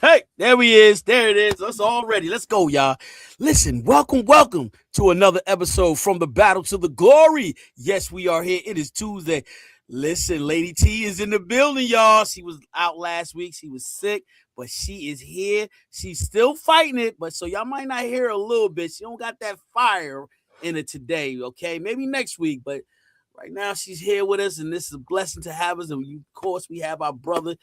Hey, there he is. There it is. Us all ready. Let's go, y'all. Listen, welcome to another episode from the battle to the glory. Yes, we are here. It is Tuesday. Listen, Lady T is in the building, y'all. She was out last week. She was sick, but she is here. She's still fighting it, but so y'all might not hear her a little bit. She don't got that fire in it today, okay? Maybe next week, but right now she's here with us, and this is a blessing to have us. And of course, we have our brother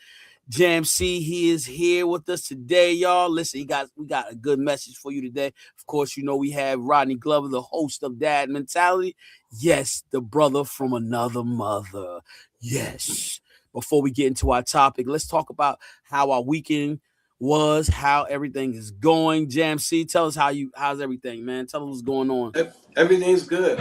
Jam C, he is here with us today, y'all. Listen, we got a good message for you today. Of course, you know we have Rodney Glover, the host of Dad Mentality. Yes, the brother from another mother. Yes. Before we get into our topic, let's talk about how our weekend was, how everything is going. Jam C, tell us how's everything, man. Tell us what's going on. Everything's good.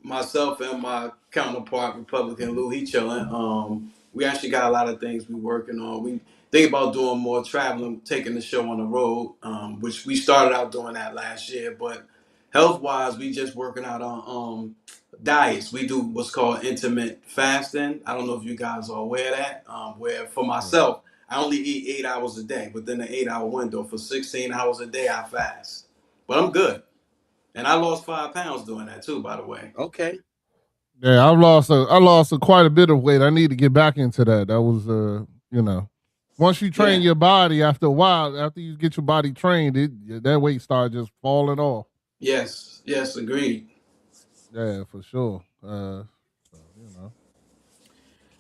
Myself and my counterpart, Republican Lou, he chilling. We actually got a lot of things we working on. We think about doing more traveling, taking the show on the road, which we started out doing that last year. But health wise, we just working out on diets. We do what's called intermittent fasting. I don't know if you guys are aware of that. Where for myself, I only eat 8 hours a day. Within the 8 hour window, for 16 hours a day, I fast. But I'm good. And I lost 5 pounds doing that too, by the way. Okay. Yeah, I lost quite a bit of weight. I need to get back into that. That was once you train Yeah. your body after a while, after you get your body trained, that weight started just falling off. Yes. Yes. Agreed. Yeah, for sure. So, you know.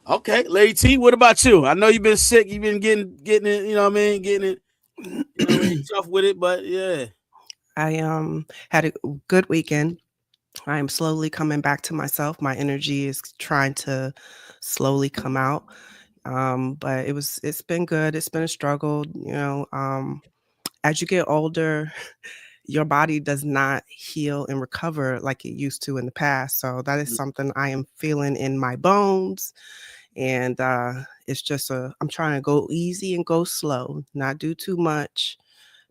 Okay, Lady T, what about you? I know you've been sick. You've been getting it, you know what I mean? Getting it, you know what I mean? Tough with it, but yeah. I had a good weekend. I am slowly coming back to myself. My energy is trying to slowly come out. But it's been good. It's been a struggle, as you get older, your body does not heal and recover like it used to in the past. So that is something I am feeling in my bones. And it's just I'm trying to go easy and go slow, not do too much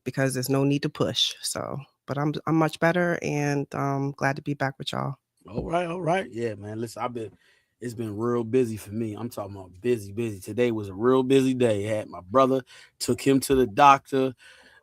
because there's no need to push. So, but I'm much better and glad to be back with y'all. All right. Yeah, man. Listen, it's been real busy for me. I'm talking about busy. Today was a real busy day. I had my brother, took him to the doctor.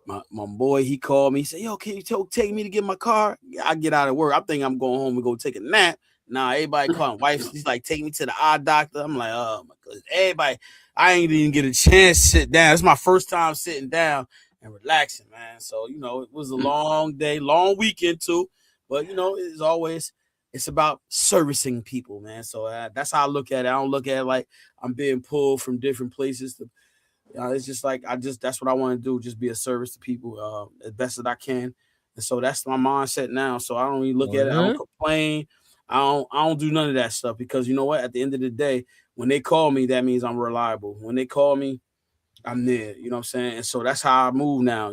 My boy, he called me. He said, "Yo, can you take me to get my car?" I get out of work. I think I'm going home and go take a nap. Nah, everybody calling. Wife, she's like, "Take me to the eye doctor." I'm like, "Oh my goodness." Everybody, I ain't even get a chance to sit down. It's my first time sitting down and relaxing, man. So, it was a long day, long weekend too. But, it's always, it's about servicing people, man. So that's how I look at it. I don't look at it like I'm being pulled from different places to it's just like that's what I want to do, just be a service to people as best as I can. And so that's my mindset now. So I don't really look Oh at it. I don't yeah. complain. I don't do none of that stuff because you know what? At the end of the day, when they call me, that means I'm reliable. When they call me, I'm there. You know what I'm saying? And so that's how I move now.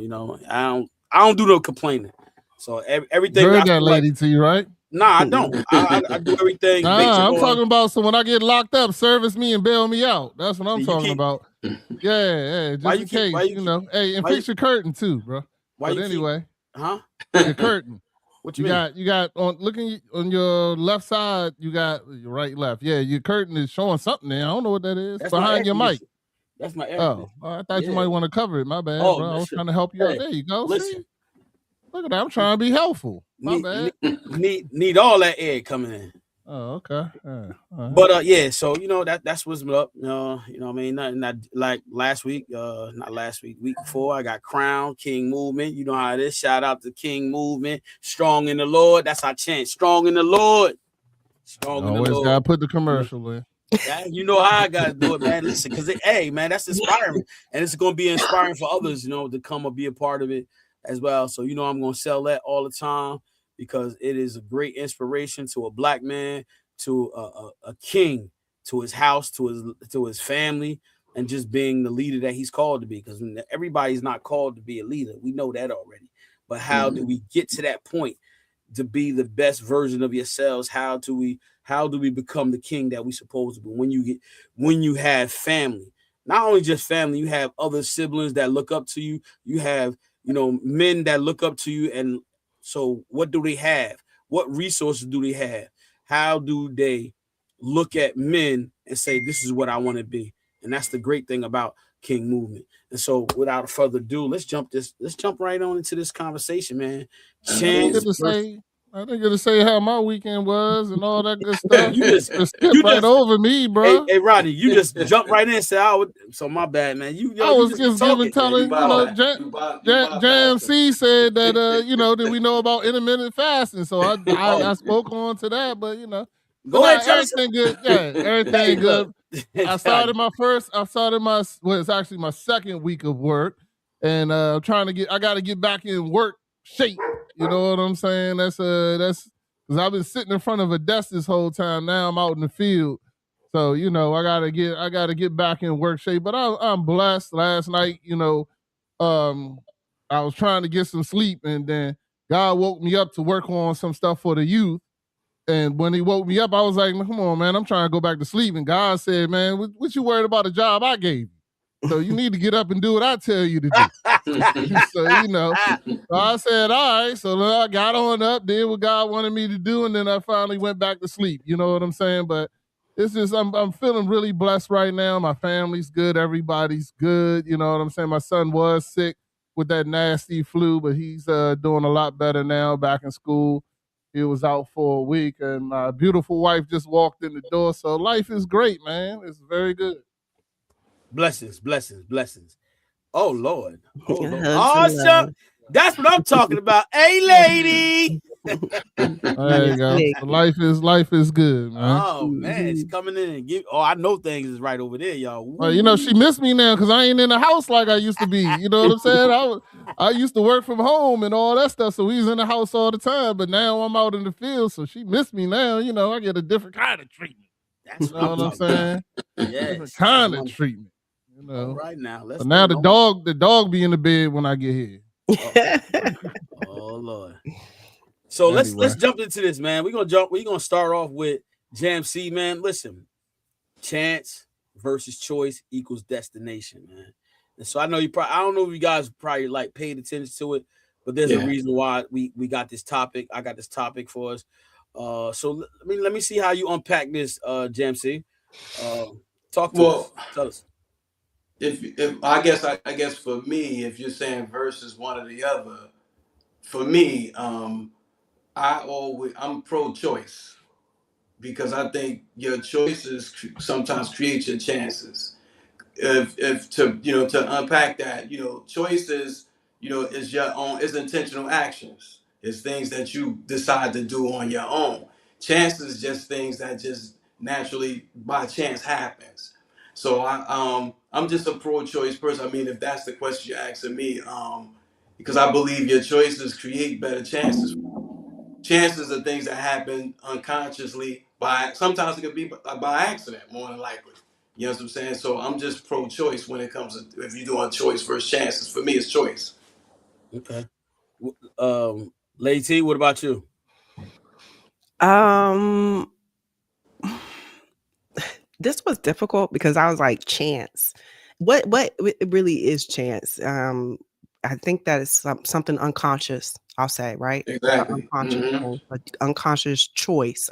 I don't do no complaining. So You everything I heard that, feel like, Lady T, right? nah, I don't. I do everything based Nah, I'm on. talking about so when I get locked up, service me and bail me out. That's what I'm You talking keep about. Yeah, why just you in keep why case, you keep Hey, and why you fix your curtain too, bro. why But you keep anyway, huh? your curtain. What you You mean? got you got on looking on your left side, you got your right left. Yeah, your curtain is showing something there. I don't know what that is. That's my air Behind your mic. conditioner. That's my air Oh, conditioner. I thought you Yeah. might want to cover it. My bad, Oh, bro. I was listen. trying to help you out. Hey, There you go. listen. See? Look at that. I'm trying to be helpful. My Need bad. need all that air coming in. Oh, okay. All right. But yeah, so that's what's up. What I mean, nothing that like last week, not last week, week before, I got crowned King Movement. You know how it is. Shout out to King Movement. Strong in the Lord. That's our chant. Strong in the Lord. Strong in the Always gotta Lord. put the commercial in. Yeah, you know how I gotta do it, man. Listen, because hey, man, that's inspiring, and it's gonna be inspiring for others, to come and be a part of it as well. So I'm gonna sell that all the time because it is a great inspiration to a black man, to a king, to his house, to his family, and just being the leader that he's called to be. Because everybody's not called to be a leader, we know that already. But how do we get to that point to be the best version of yourselves? How do we become the king that we supposed to be? When you have family, not only just family, you have other siblings that look up to you. You have men that look up to you, and so what do they have? What resources do they have? How do they look at men and say, "This is what I want to be"? And that's the great thing about King movement. And so, without further ado, let's jump right on into this conversation, man. I didn't Chance get to say how my weekend was and all that good stuff. you just skip right over me, bro. Hey, Rodney, you just jumped right in and said, so my bad, man. I was just telling, Jam C said that, did we know about intermittent fasting? So I spoke on to that, but go ahead, everything good. Yeah, everything good. I started it's actually my second week of work, and I got to get back in work shape. You know what I'm saying? That's because I've been sitting in front of a desk this whole time. Now I'm out in the field, so I gotta get back in work shape. But I'm blessed. Last night, I was trying to get some sleep, and then God woke me up to work on some stuff for the youth. And when he woke me up, I was like, come on, man, I'm trying to go back to sleep. And God said, man, what you worried about the job I gave you? So you need to get up and do what I tell you to do. So, so I said, all right. So I got on up, did what God wanted me to do, and then I finally went back to sleep. You know what I'm saying? But it's just, I'm feeling really blessed right now. My family's good. Everybody's good. You know what I'm saying? My son was sick with that nasty flu, but he's doing a lot better now, back in school. He was out for a week, and my beautiful wife just walked in the door. So life is great, man. It's very good. Blessings. Oh, Lord. Awesome. That's what I'm talking about. Hey, lady. There you go. So life is good, man. Oh, man. She's coming in and I know things is right over there, y'all. She missed me now because I ain't in the house like I used to be. You know what I'm saying? I used to work from home and all that stuff, so we was in the house all the time. But now I'm out in the field, so she missed me now. I get a different kind of treatment. That's what I'm saying. Different kind of treatment. All right now. But now the dog be in the bed when I get here. Oh Lord. So let's jump into this, man. We're gonna start off with Jam C, man. Listen, chance versus choice equals destination, man. And so I know I don't know if you guys probably like paid attention to it, but there's a reason why we got this topic. I got this topic for us. So let me see how you unpack this, Jam C. Talk to us. Tell us. If I guess for me, if you're saying versus one or the other, for me, I'm pro-choice because I think your choices sometimes create your chances. If to unpack that, choices, is your own, is intentional actions. It's things that you decide to do on your own. Chances just things that just naturally by chance happens. So I'm just a pro-choice person. I mean, if that's the question you're asking me, because I believe your choices create better chances. Chances are things that happen unconsciously sometimes it could be by accident, more than likely. You know what I'm saying? So I'm just pro-choice when it comes to if you're doing choice versus chances. For me, it's choice. Okay. Lady T, what about you? This was difficult because I was like, chance. What really is chance? I think that is something unconscious, I'll say, right? Exactly. Unconscious choice.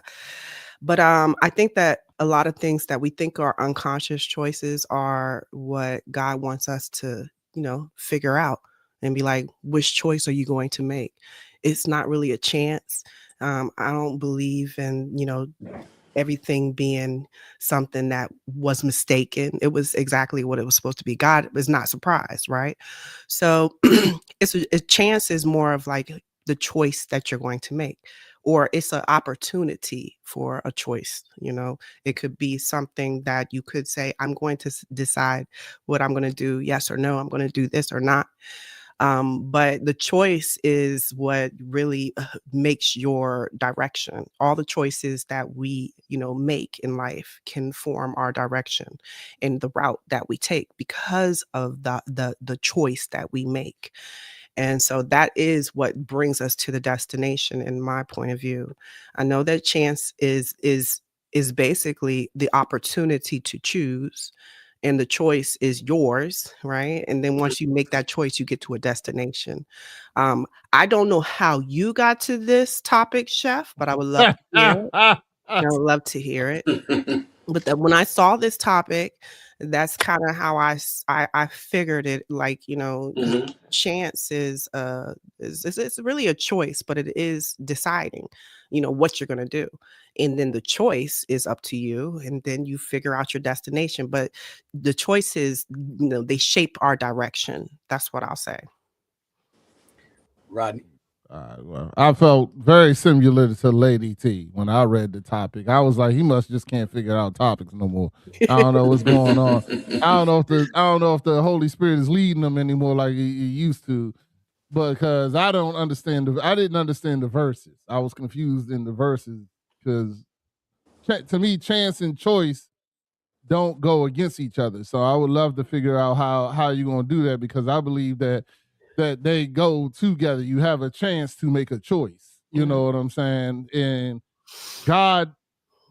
But I think that a lot of things that we think are unconscious choices are what God wants us to, figure out and be like, which choice are you going to make? It's not really a chance. I don't believe in, everything being something that was mistaken. It was exactly what it was supposed to be. God was not surprised, right? So a chance is more of like the choice that you're going to make, or it's an opportunity for a choice. It could be something that you could say, I'm going to decide what I'm going to do, yes or no, I'm going to do this or not. But the choice is what really makes your direction. All the choices that we, make in life can form our direction and the route that we take because of the choice that we make. And so that is what brings us to the destination, in my point of view. I know that chance is basically the opportunity to choose. And the choice is yours, right? And then once you make that choice, you get to a destination. I don't know how you got to this topic, Chef, but I would love to hear it. I would love to hear it. But when I saw this topic, That's kind of how I figured it. Like, Mm-hmm. chance is it's really a choice, but it is deciding, what you're gonna do, and then the choice is up to you, and then you figure out your destination. But the choices, they shape our direction. That's what I'll say. Rodney. Well, I felt very similar to Lady T when I read the topic. I was like, he must just can't figure out topics no more. I don't know what's going on. I don't know if the Holy Spirit is leading them anymore like he used to, because I didn't understand the verses. I was confused in the verses because to me, chance and choice don't go against each other. So I would love to figure out how you're gonna do that, because I believe that they go together. You have a chance to make a choice. You know what I'm saying? And God,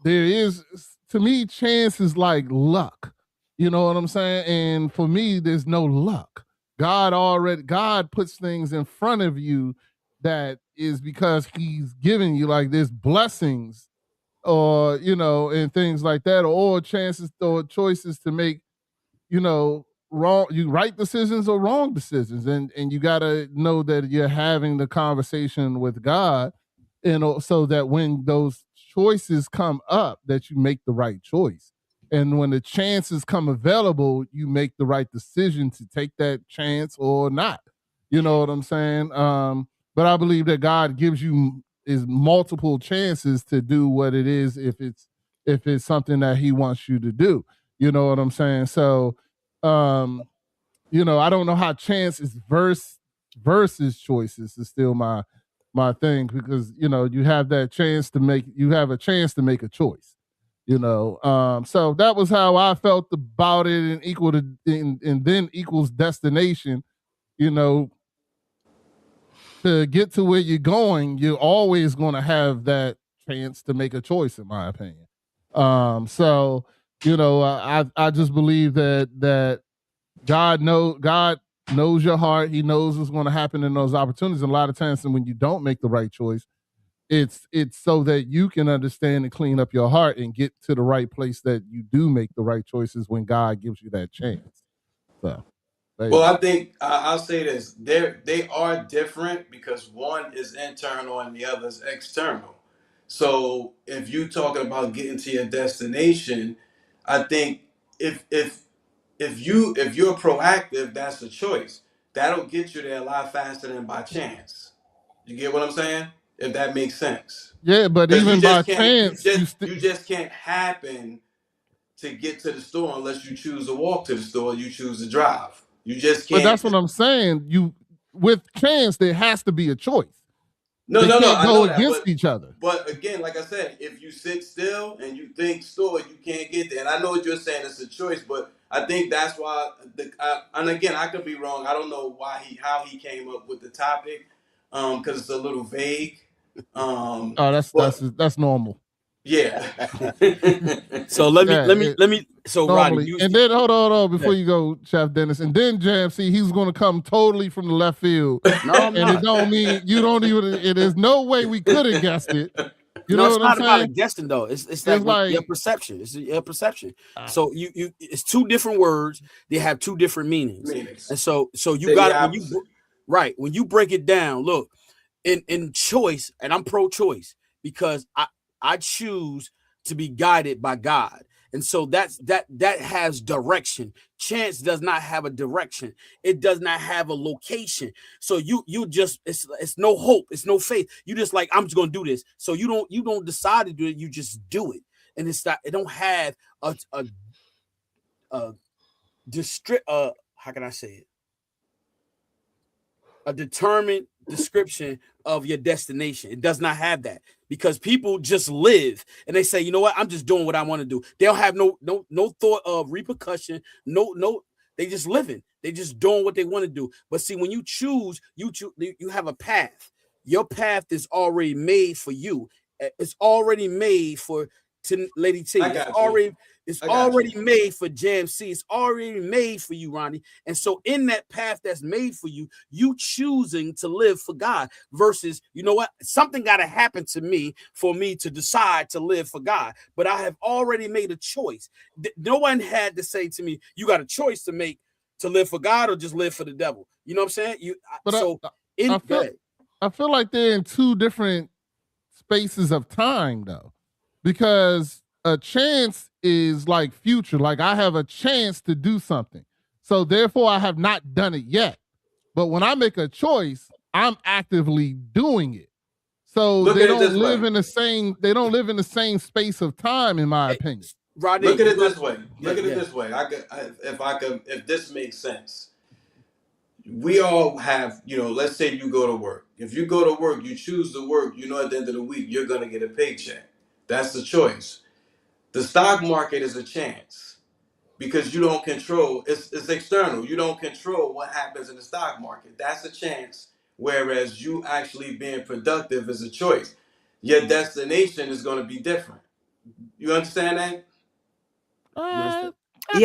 there is, to me, chance is like luck. You know what I'm saying? And for me, there's no luck. God puts things in front of you that is because he's giving you, like, there's blessings, or and things like that, or chances or choices to make, right decisions or wrong decisions, and you got to know that you're having the conversation with God, so that when those choices come up, that you make the right choice, and when the chances come available, you make the right decision to take that chance or not. You know what I'm saying? But I believe that God gives you is multiple chances to do what it is, if it's something that he wants you to do. You know what I'm saying? So I don't know how chance is versus choices is still my thing, because you have a chance to make a choice. So that was how I felt about it, and then equals destination. To get to where you're going, you're always going to have that chance to make a choice, in my opinion. So I just believe that God knows your heart. He knows what's going to happen in those opportunities. And a lot of times, when you don't make the right choice, it's so that you can understand and clean up your heart and get to the right place, that you do make the right choices when God gives you that chance. So, Well, I think I'll say this: they are different because one is internal and the other is external. So if you're talking about getting to your destination, I think if you're proactive, that's a choice. That'll get you there a lot faster than by chance. You get what I'm saying? If that makes sense. yeah, but Because you even by just can't chance, you just can't happen to get to the store unless you choose to walk to the store, you choose to drive. You just but can't. that's what I'm saying. With chance, there has to be a choice. No, They no, no. can't I go know that, against each other. but again, like I said, if you sit still and you think store, you can't get there. And I know what you're saying; it's a choice, but I think that's why. And again, I could be wrong. I don't know how he came up with the topic, because it's a little vague. Oh, that's But that's normal. yeah. So let Yeah, me. So Rodney, normally. And then hold on before you go, Chef Dennis. And then JMC, he's going to come totally from the left field. No, I'm And not. it don't mean you don't even. There's no way we could have guessed it. You No, know it's what I'm not about a saying? guessing though. It's It's like your like perception. It's your perception. So you it's two different words. They have two different meanings. And so you Say the got it opposite. when you break it down. Look, in choice, and I'm pro-choice because I choose to be guided by God. And so that has direction. Chance does not have a direction. It does not have a location. So you just it's no hope. It's no faith. You just like, I'm just gonna do this. So you don't decide to do it. You just do it. And it's not. It don't have a district. How can I say it? A determined description of your destination. It does not have that, because people just live and they say, you know what, I'm just doing what I want to do. They don't have no thought of repercussion. No, they just living. They just doing what they want to do. But see, when you choose, you have a path. Your path is already made for you. It's already made for Lady T. I It's got you. already It's I got already made for Jam C. It's already made for you, Ronnie. And so in that path that's made for you, you choosing to live for God versus, you know what? Something got to happen to me for me to decide to live for God. But I have already made a choice. No one had to say to me, you got a choice to make to live for God or just live for the devil. You know what I'm saying? I feel like they're in two different spaces of time though, because a chance is like future. Like I have a chance to do something. So therefore I have not done it yet. But when I make a choice, I'm actively doing it. So they don't live in the same space of time, in my opinion. Rodney, look at it this way. This way. If this makes sense. We all have, let's say you go to work. If you go to work, you choose to work, at the end of the week, you're going to get a paycheck. That's the choice. The stock market is a chance because you don't control, it's external. You don't control what happens in the stock market. That's a chance. Whereas you actually being productive is a choice. Your destination is going to be different. You understand that? I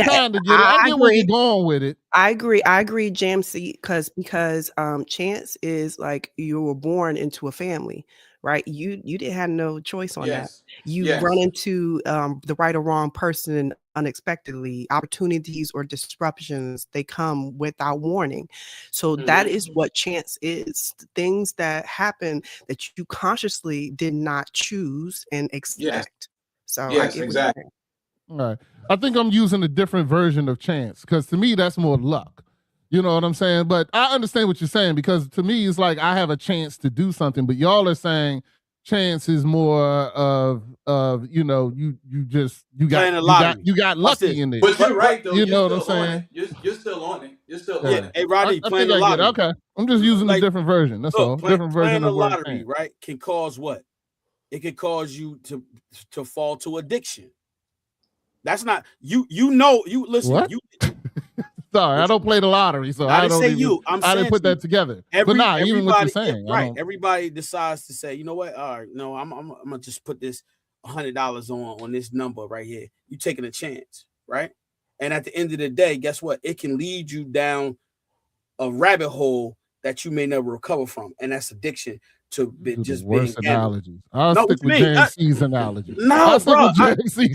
kind of get it. I get where you're going with it. I agree, Jamsey, because chance is like you were born into a family, right? You didn't have no choice on that. You run into the right or wrong person unexpectedly. Opportunities or disruptions, they come without warning. So that is what chance is. Things that happen that you consciously did not choose and expect. So yes, exactly. All right. I think I'm using a different version of chance because to me, that's more luck. You know what I'm saying? But I understand what you're saying because to me, it's like I have a chance to do something, but y'all are saying chance is more of you got lucky in there. But you're right though. You know what I'm saying? You're still on it. You're still on it. Hey, Rodney, playing the lottery. Okay. I'm just using a different version. That's all. Different version of the lottery, right? Can cause what? It can cause you to fall to addiction. That's not you listen. What? Sorry, I don't play the lottery, so I didn't put that together. Even what you're saying, right? Everybody decides to say, you know what? All right, no, I'm gonna just put this $100 on this number right here. You taking a chance, right? And at the end of the day, guess what? It can lead you down a rabbit hole that you may never recover from, and that's addiction. To be just worse analogies. I'll stick with JC's analogy. No, bro.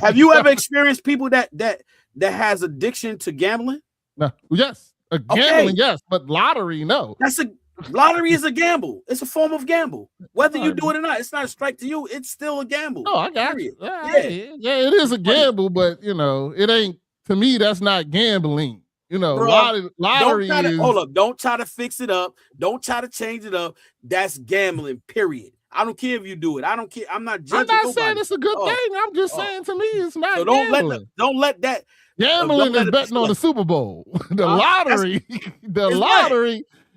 Have you ever experienced people that has addiction to gambling? No. Yes. Gambling, yes, but lottery, no. Lottery is a gamble. It's a form of gamble. Whether you do it or not, it's not a strike to you. It's still a gamble. Oh, I got it. Yeah, it is a gamble, but it ain't. To me, that's not gambling. Lottery is... Hold up. Don't try to fix it up. Don't try to change it up. That's gambling, period. I don't care if you do it. I don't care. I'm not judging nobody. Saying it's a good thing. I'm just saying to me, it's not so gambling. Don't let that... Gambling is betting on the Super Bowl. The lottery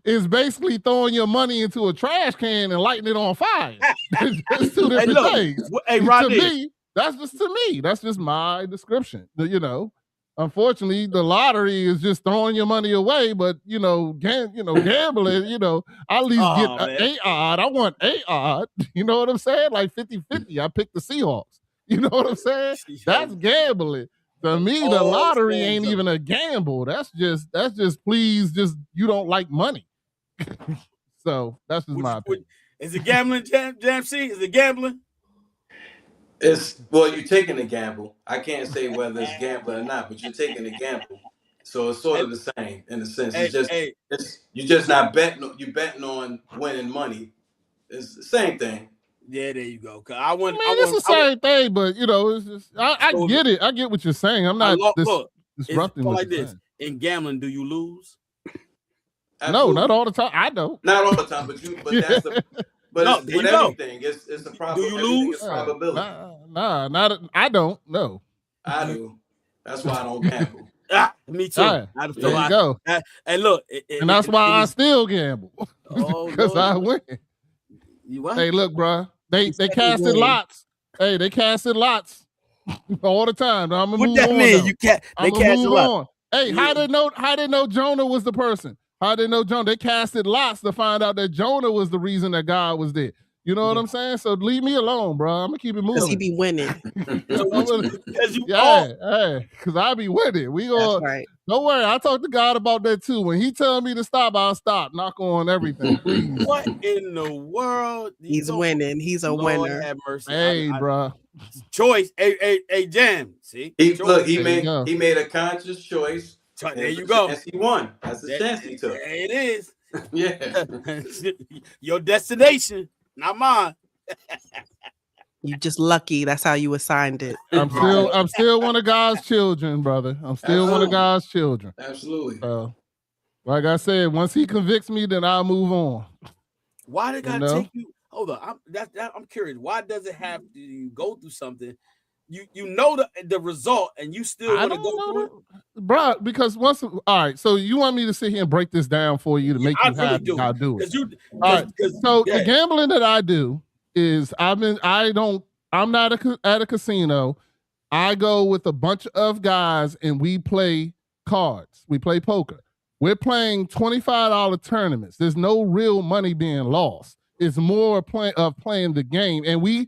is basically throwing your money into a trash can and lighting it on fire. It's two different things. Hey, Rodney. That's just my description. Unfortunately, the lottery is just throwing your money away, but gambling, I at least get an A odd. I want A odd. You know what I'm saying? Like 50-50. I picked the Seahawks. You know what I'm saying? That's gambling. To me, the lottery ain't even a gamble. That's just please, just you don't like money. So that's just my opinion. Is it gambling, Jam C? Is it gambling? You're taking a gamble. I can't say whether it's gambling or not, but you're taking a gamble. So it's sort of the same in a sense. You're just not betting. You're betting on winning money. It's the same thing. Yeah, there you go. It's the same thing, but it's just I get it. I get what you're saying. I'm not disrupting what like you're this. saying. In gambling, do you lose? Absolutely. No, not all the time. I don't. Not all the time, but that's the. But with everything, it's a probability. Do you lose? Probability. I don't. No. I do. That's why I don't gamble. Me too. There you go. And look, and that's why I still gamble because I win. Hey, look, bro. They casted lots. Hey, they casted lots all the time. I'm gonna move on. They casted lots. Hey, how they know Jonah was the person? How they know Jonah? They casted lots to find out that Jonah was the reason that God was there. You know what I'm saying? So leave me alone, bro. I'm gonna keep it Because he moving. be winning. Because I be winning. We That's gonna right. don't worry. I talked to God about that too. When He tell me to stop, I'll stop. Knock on everything, please. What in the world? He's winning. He's a Lord winner. have mercy. Hey, bro. Choice. Hey, Jam. See, He There you he made a conscious choice. There you go. Chance he won. That's the chance he took. It is. Yeah. Your destination, not mine. You just lucky. That's how you assigned it. I'm still one of God's children, brother. I'm still one of God's children. Absolutely. Like I said, once He convicts me, then I'll move on. Why they gotta take you? Hold on, I'm curious. Why does it have to you go through something? You know the result, and you still want to go through it, bro? Because all right. So you want me to sit here and break this down for you to make you happy? I'll do it. All right. So the gambling that I do is I'm not at a casino. I go with a bunch of guys and we play cards. We play poker. We're playing $25 tournaments. There's no real money being lost. It's more playing the game. And we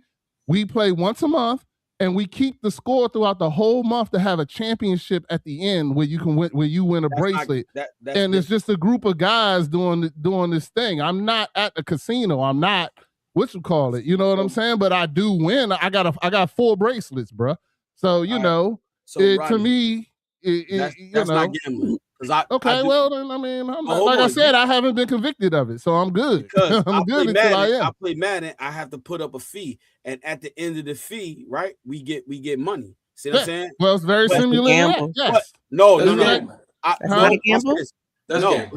play once a month and we keep the score throughout the whole month to have a championship at the end where you can win, where you win a bracelet. And it's just a group of guys doing this thing. I'm not at the casino. I'm not what you call it. You know what I'm saying? But I do win. I got 4 bracelets, bro. So to me, that's not gambling. Well, then, I mean, I said, I haven't been convicted of it, so I'm good. I'm good until I am. I play Madden. I have to put up a fee, and at the end of the fee, right, we get money. See what I'm saying? Well, it's very similar. Yes. No. That's not a gamble. It's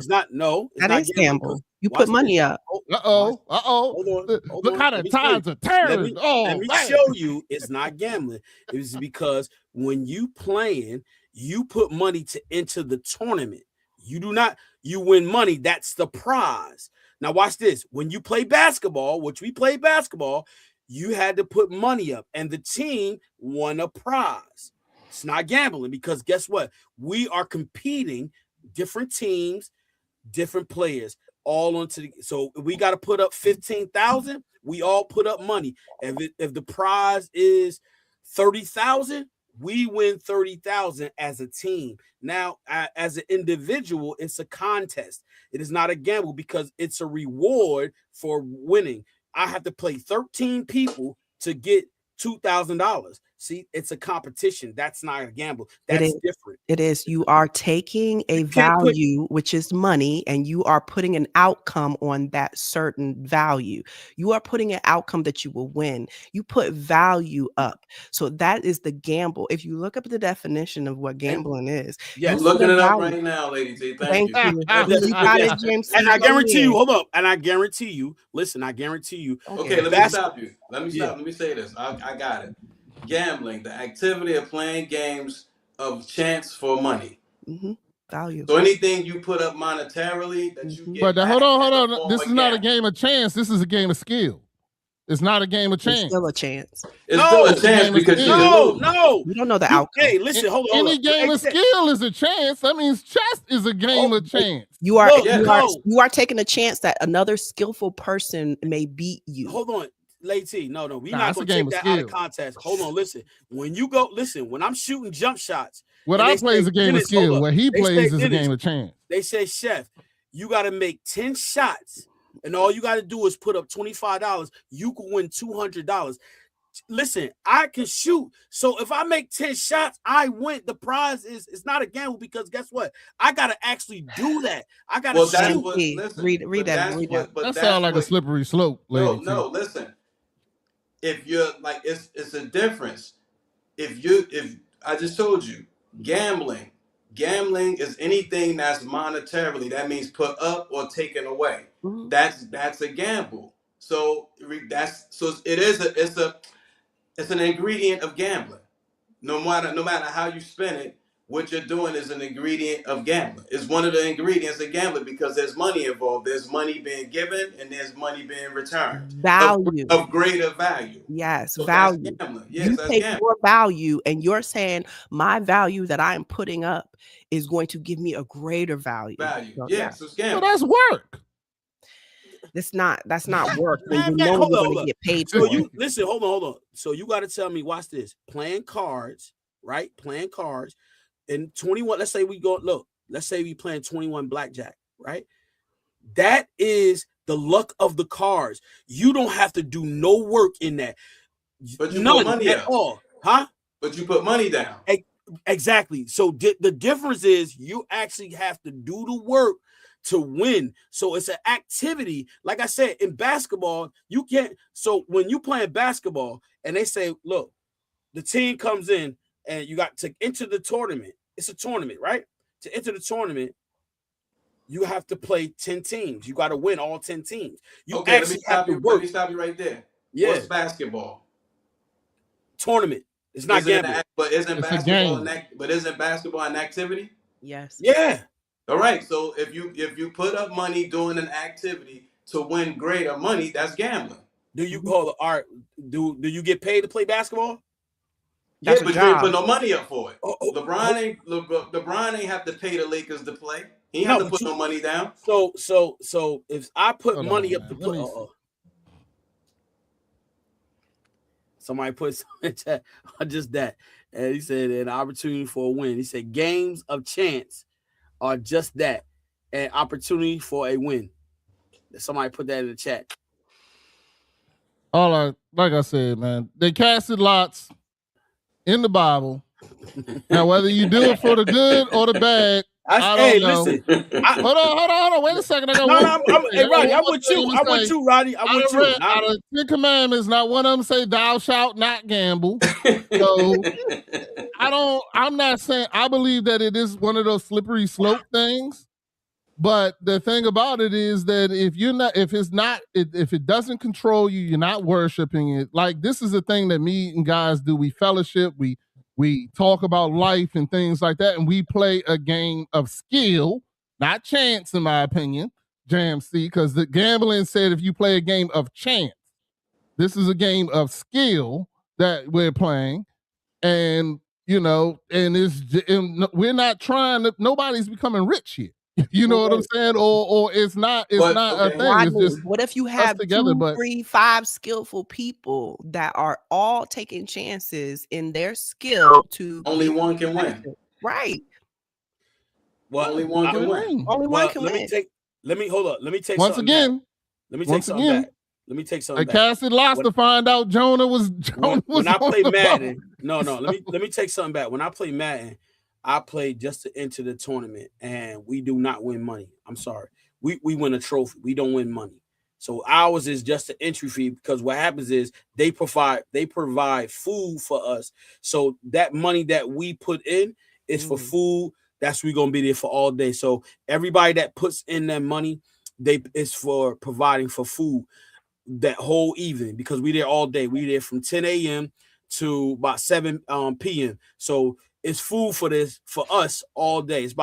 not. No, it's that is gamble. You put money up. Hold on. Look how the tides are turning. Let me show you. It's not gambling. It's because when you playing, you put money to enter the tournament. You do not. You win money. That's the prize. Now watch this. When you play basketball, which we play basketball, you had to put money up, and the team won a prize. It's not gambling because guess what? We are competing, different teams, different players, all onto the. So we got to put up 15,000. We all put up money. If the prize is 30,000. We win 30,000 as a team. Now, as an individual, it's a contest. It is not a gamble because it's a reward for winning. I have to play 13 people to get $2,000. See, it's a competition. That's not a gamble. That's different. It is. You are taking a value, which is money, and you are putting an outcome on that certain value. You are putting an outcome that you will win. You put value up. So that is the gamble. If you look up the definition of what gambling is. Yeah, looking it up right now, ladies. Thank you. You got it, James. And I guarantee you, hold up. And I guarantee you, listen, I guarantee you. Okay, let me stop you. Let me say this. I got it. Gambling, the activity of playing games of chance for money. Value. So anything you put up monetarily that you get. But hold on. This is not a game of chance. This is a game of skill. It's not a game of chance. It's still a chance. It's still a chance because no. You don't know the outcome. Hey, listen, hold on. Any game of skill is a chance. That means chess is a game of chance. You are taking a chance that another skillful person may beat you. Hold on. Lady, no, we're not gonna take that out of context. Hold on, listen. When I'm shooting jump shots. What I play is a game of skill. What he plays is a game of chance. They say, Chef, you got to make 10 shots, and all you got to do is put up $25. You can win $200. Listen, I can shoot. So if I make 10 shots, I win. The prize it's not a gamble because guess what? I gotta actually do that. I gotta shoot. Read that. That sounds like a slippery slope, lady. No, listen. If you're like it's a difference. If I just told you, gambling is anything that's monetarily, that means put up or taken away. That's a gamble. So it's an ingredient of gambling. No matter how you spin it, what you're doing is an ingredient of gambling. It's one of the ingredients of gambling because there's money involved. There's money being given and there's money being returned. Value. Of greater value. Yes, so value. Yes, you take your value and you're saying my value that I'm putting up is going to give me a greater value. So it's gambling. Well, that's work. That's not work when you Man, know hold you're on, going hold to on. get paid So for it. you listen, hold on. So you got to tell me, watch this. Playing cards, right? Playing cards. And 21, let's say we go, look, let's say we playing 21 blackjack, right? That is the luck of the cards. You don't have to do no work in that. But you put None money at up. all. Huh? But you put money down. Exactly. So the difference is you actually have to do the work to win. So it's an activity. Like I said, in basketball, you can't. So when you playing basketball and they say, look, the team comes in and you got to enter the tournament. It's a tournament, right? To enter the tournament, you have to play 10 teams. You got to win all 10 teams. You Okay, actually have to work. Let me stop you right there. Yeah. What's basketball? Tournament. It's not gambling. It's a game. Isn't basketball an activity? Yes. Yeah. All right. So if you put up money doing an activity to win greater money, that's gambling. Do you call the art? Do you get paid to play basketball? That's yeah, a but you job. ain't put no money up for it. LeBron LeBron ain't have to pay the Lakers to play. He ain't have to put no money down. So if I put Hold money on, up to man. put, somebody put something in chat on just that, and he said an opportunity for a win. He said games of chance are just that, an opportunity for a win. Somebody put that in the chat. Like I said, man, they casted lots in the Bible. Now, whether you do it for the good or the bad, I don't know. Listen. Hold on. Wait a second. I got hey, Roddy, I'm with you. I'm with you, Roddy. I'm with you. Out of 10 commandments, not one of them say thou shalt not gamble. So I'm not saying, I believe that it is one of those slippery slope things. But the thing about it is that if it doesn't control you, you're not worshiping it. Like, this is the thing that me and guys do. We fellowship, we talk about life and things like that, and we play a game of skill, not chance, in my opinion, JMC, because the gambling said if you play a game of chance, this is a game of skill that we're playing, and we're not trying to. Nobody's becoming rich here. You know what I'm saying? Or it's not a thing. Rodney, it's just what if you have together, 2, 3, 5 skillful people that are all taking chances in their skill to only one can win. Right. Well, only one can win. Only one can win. Let me hold up. Let me take once something again. back. Let me take something back. Let me take something back. I casted lots to find out Jonah was when I play Madden. No, let me take something back. When I play Madden, I play just to enter the tournament, and we do not win money. I'm sorry. We win a trophy. We don't win money. So ours is just an entry fee, because what happens is they provide food for us. So that money that we put in is for food. That's we're gonna be there for all day. So everybody that puts in their money, it's for providing for food that whole evening, because we there all day. We there from 10 a.m. to about 7 p.m. So it's food for us all day. It's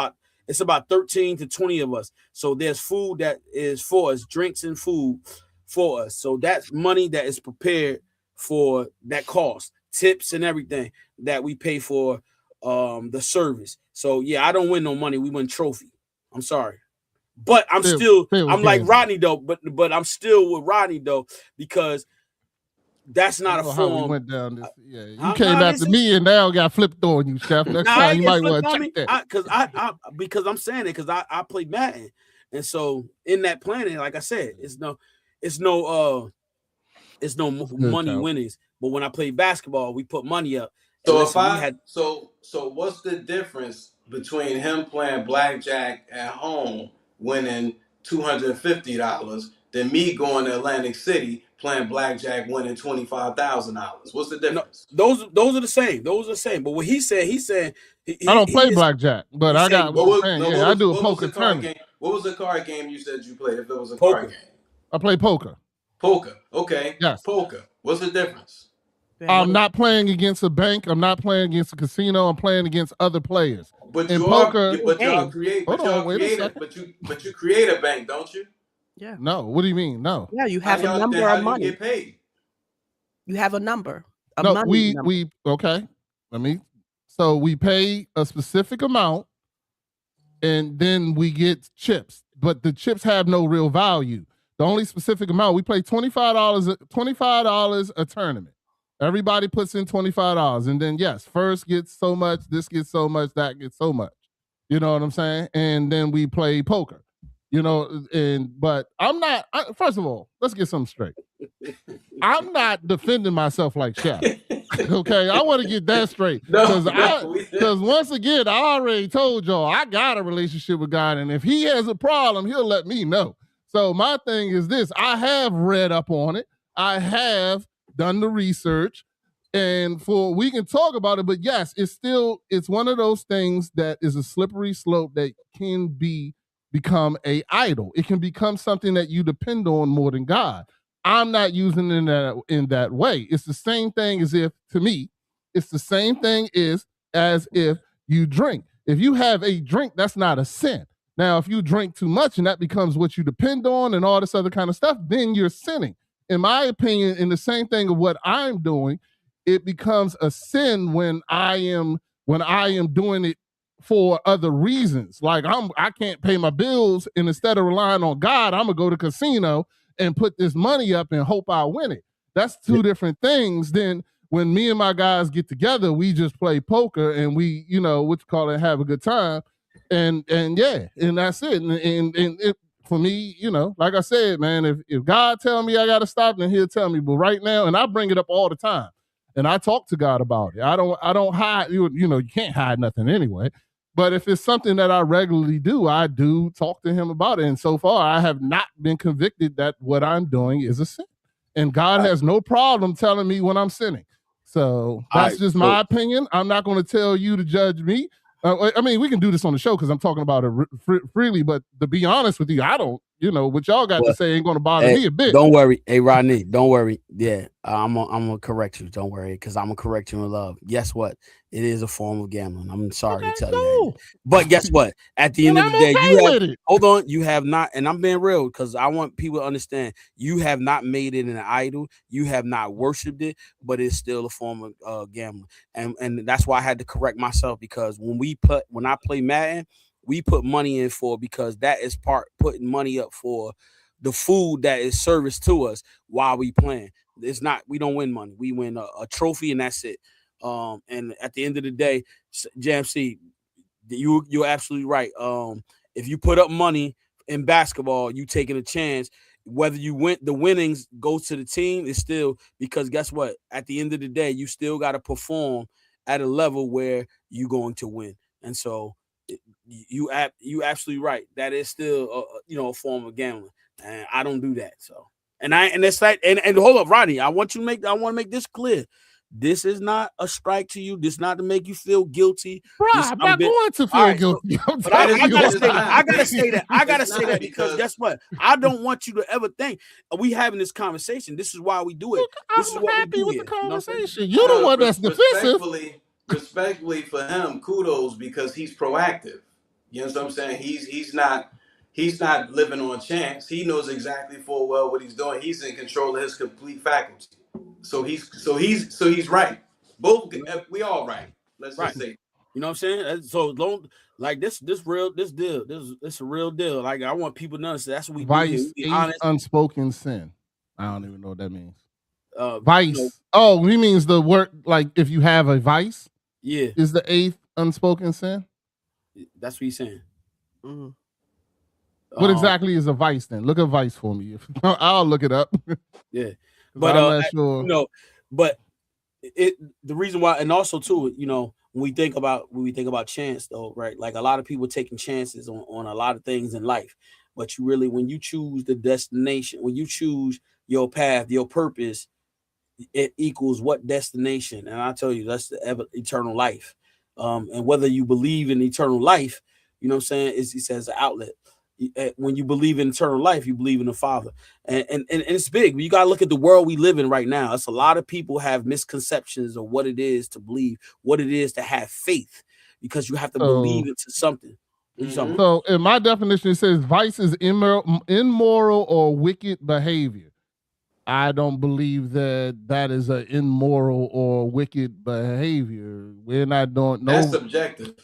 about 13 to 20 of us. So there's food that is for us, drinks and food for us. So that's money that is prepared for that cost, tips and everything that we pay for the service. So yeah, I don't win no money. We win trophy. I'm sorry. But I'm I'm like Rodney though, but I'm still with Rodney though, because that's not a form. How we went down this. Yeah, you came after me and now got flipped on you, Chef. Next time you might want to check that. Because I'm saying it because I play Madden, and so in that planning, like I said, it's no money winnings. But when I play basketball, we put money up. So so what's the difference between him playing blackjack at home, winning $250, than me going to Atlantic City playing blackjack, winning $25,000? What's the difference? No, those are the same. Those are the same. But what he said, I don't play blackjack, but I got I do a poker tournament. What was the card game you said you played? If it was a card game, I play poker. Poker. Okay. Yes. Poker. What's the difference? I'm not playing against a bank. I'm not playing against a casino. I'm playing against other players. But in poker, y'all create a bank, don't you? Yeah. No. What do you mean? No. Yeah, you have a number of money. You get paid. You have a number. We okay. So we pay a specific amount, and then we get chips. But the chips have no real value. The only specific amount, we play $25 a tournament. Everybody puts in $25. And then, yes, first gets so much, this gets so much, that gets so much. You know what I'm saying? And then we play poker. But I'm not, first of all, let's get something straight. I'm not defending myself like Chef. Okay, I want to get that straight. Because once again, I already told y'all, I got a relationship with God, and if he has a problem, he'll let me know. So my thing is this: I have read up on it. I have done the research, and we can talk about it. But yes, it's one of those things that is a slippery slope that can become a idol. It can become something that you depend on more than God. I'm not using it in that way. It's the same thing as if, to me, it's the same thing as if you drink. If you have a drink, that's not a sin. Now, if you drink too much and that becomes what you depend on and all this other kind of stuff, then you're sinning. In my opinion, in the same thing of what I'm doing, it becomes a sin when I am doing it for other reasons. Like I can't pay my bills, and instead of relying on God, I'm gonna go to casino and put this money up and hope I win it. That's two different things. Then when me and my guys get together, we just play poker and we, have a good time. And that's it. And it, for me, like I said, man, if God tell me I got to stop, then he'll tell me. But right now, and I bring it up all the time, and I talk to God about it. I don't hide, you can't hide nothing anyway. But if it's something that I regularly do, I do talk to him about it. And so far, I have not been convicted that what I'm doing is a sin. And God has no problem telling me when I'm sinning. So that's just my opinion. I'm not going to tell you to judge me. We can do this on the show because I'm talking about it freely. But to be honest with you, I don't, what y'all got to say ain't going to bother me a bit. Don't worry. Hey, Rodney, don't worry. Yeah, I'm going to correct you. Don't worry, because I'm going to correct you in love. Guess what? It is a form of gambling. I'm sorry to tell you that. But guess what? At the end of the day, you have not, and I'm being real because I want people to understand, you have not made it an idol. You have not worshipped it, but it's still a form of gambling. And that's why I had to correct myself, because when I play Madden, we put money in because that is putting money up for the food that is serviced to us while we playing. It's not, we don't win money. We win a trophy and that's it. And at the end of the day, JMC, you're absolutely right. If you put up money in basketball, you taking a chance. Whether you win, the winnings goes to the team. It's still, because guess what? At the end of the day, you still got to perform at a level where you're going to win. And so you absolutely right. That is still a form of gambling, and I don't do that. So and it's like and hold up, Rodney. I want to make this clear. This is not a strike to you. This is not to make you feel guilty. Bro, I'm not going to feel guilty. But I gotta say that. I gotta say that because guess what? I don't want you to ever think we having this conversation. This is why we do it. This I'm happy with the conversation. You're the one that's defensive. Respectfully for him, kudos, because he's proactive. You know what I'm saying? He's not living on chance. He knows exactly full well what he's doing. He's in control of his complete faculty. So he's right. Both we all right. Let's just say. You know what I'm saying? So don't like this deal. This a real deal. Like I want people to understand that's what we Vice, do. Honest. Unspoken sin. I don't even know what that means. Vice. Oh, he means the word, like if you have a vice. Yeah. Is the 8th unspoken sin? That's what he's saying. Mm-hmm. What exactly is a vice then? Look at vice for me. I'll look it up. Yeah. But I'm not sure. But the reason why, and also too, when we think about chance though, right? Like a lot of people taking chances on a lot of things in life. But when you choose the destination, when you choose your path, your purpose, it equals what destination. And I tell you, that's the eternal life. And whether you believe in eternal life, you know what I'm saying, he says an outlet. When you believe in eternal life, you believe in the Father. And it's big. You got to look at the world we live in right now. It's a lot of people have misconceptions of what it is to believe, what it is to have faith, because you have to believe into something. Mm-hmm. So in my definition, it says vice is immoral or wicked behavior. I don't believe that is an immoral or wicked behavior. We're not doing no. That's subjective.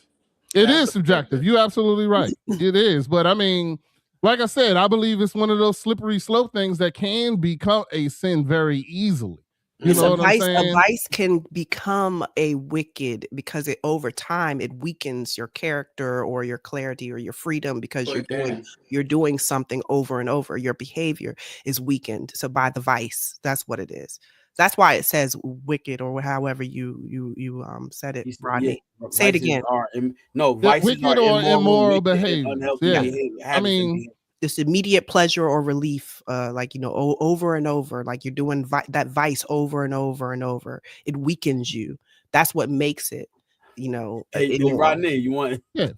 It is subjective. You're absolutely right. It is. But I mean, like I said, I believe it's one of those slippery slope things that can become a sin very easily. You It's know a what I'm vice. saying? A vice can become a wicked because it over time it weakens your character or your clarity or your freedom because But you're doing something over and over. Your behavior is weakened. So by the vice, that's what it is. That's why it says wicked or however you said it, Rodney. Say it again. Vices Wicked are or immoral wicked, and behavior. unhealthy Yeah. behavior, I habits and mean, behavior. This immediate pleasure or relief, like, over and over, like you're doing that vice over and over and over. It weakens you. That's what makes it, Hey, immoral. Rodney, you want? yeah,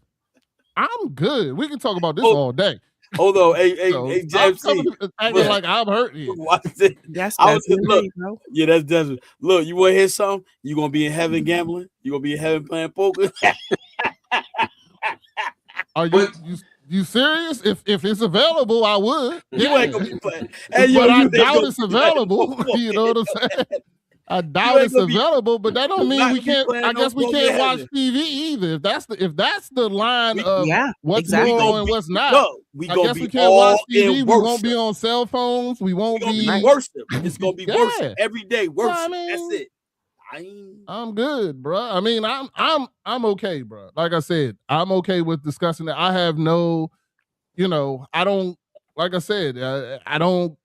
I'm good. We can talk about this Oh, all day. Hold on, hey, So hey, stop JFC. coming acting Look. like I'm hurt here. Watch this. That's I was Desmond look. Lee, bro. Yeah, that's Desmond. Look, you want to hear something? You gonna be in heaven gambling? You gonna be in heaven playing poker? Are you serious? If it's available, I would. You Yeah. ain't gonna be playing. Hey, yo, But I you ain't doubt gonna it's be playing available. no poker. You know what I'm saying? I doubt it's gonna be- available, but that don't you're mean not we gonna be can't. playing I no guess we poker can't in watch heaven. TV either. If that's the line of Yeah, what's exactly. moral and what's not. No, we I gonna guess be we can't watch all TV. in We won't be worship. on cell phones. We We won't gonna be be. worship. It's gonna be Yeah. worship every day. Worship. I That's mean- it. I'm good, bro. I mean, I'm okay, bro. Like I said, I'm okay with discussing it. I have no, I don't. Like I said, I don't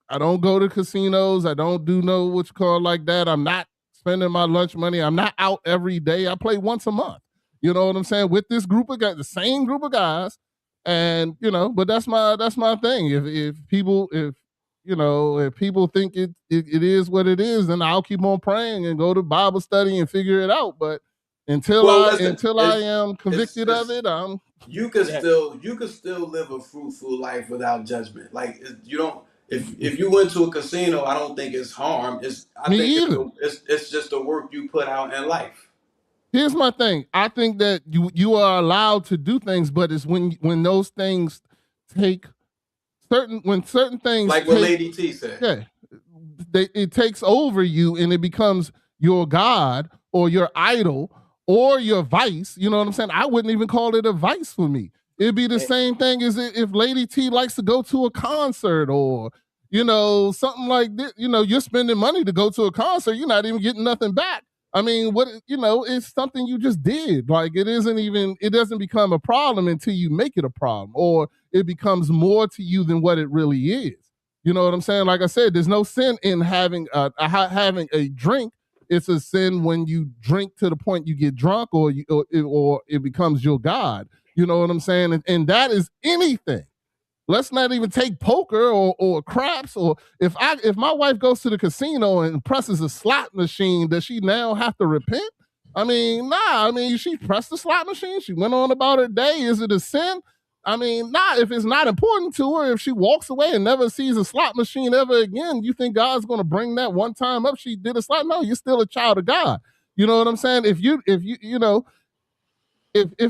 go to casinos. I don't do no what you call like that. I'm not spending my lunch money. I'm not out every day. I play once a month. You know what I'm saying? With this group of guys, the same group of guys, and but that's my thing. If people think it is what it is, then I'll keep on praying and go to Bible study and figure it out. But until I am convicted of it, you could still live a fruitful life without judgment. Like you don't. If you went to a casino, I don't think it's harm. It's just the work you put out in life. Here's my thing. I think that you are allowed to do things, but it's when those things take certain things like what Lady T said. Yeah, it takes over you and it becomes your God or your idol or your vice. You know what I'm saying? I wouldn't even call it a vice for me. It'd be the same thing as if Lady T likes to go to a concert or something like this. You're spending money to go to a concert. You're not even getting nothing back. I mean, it's something you just did. Like it doesn't become a problem until you make it a problem or it becomes more to you than what it really is. You know what I'm saying? Like I said, there's no sin in having a drink. It's a sin when you drink to the point you get drunk or it becomes your God. You know what I'm saying? And that is anything. Let's not even take poker or craps or if my wife goes to the casino and presses a slot machine, does she now have to repent? I mean, nah. I mean, she pressed the slot machine. She went on about her day. Is it a sin? I mean, nah. If it's not important to her, if she walks away and never sees a slot machine ever again, you think God's going to bring that one time up? She did a slot. No, you're still a child of God. You know what I'm saying? If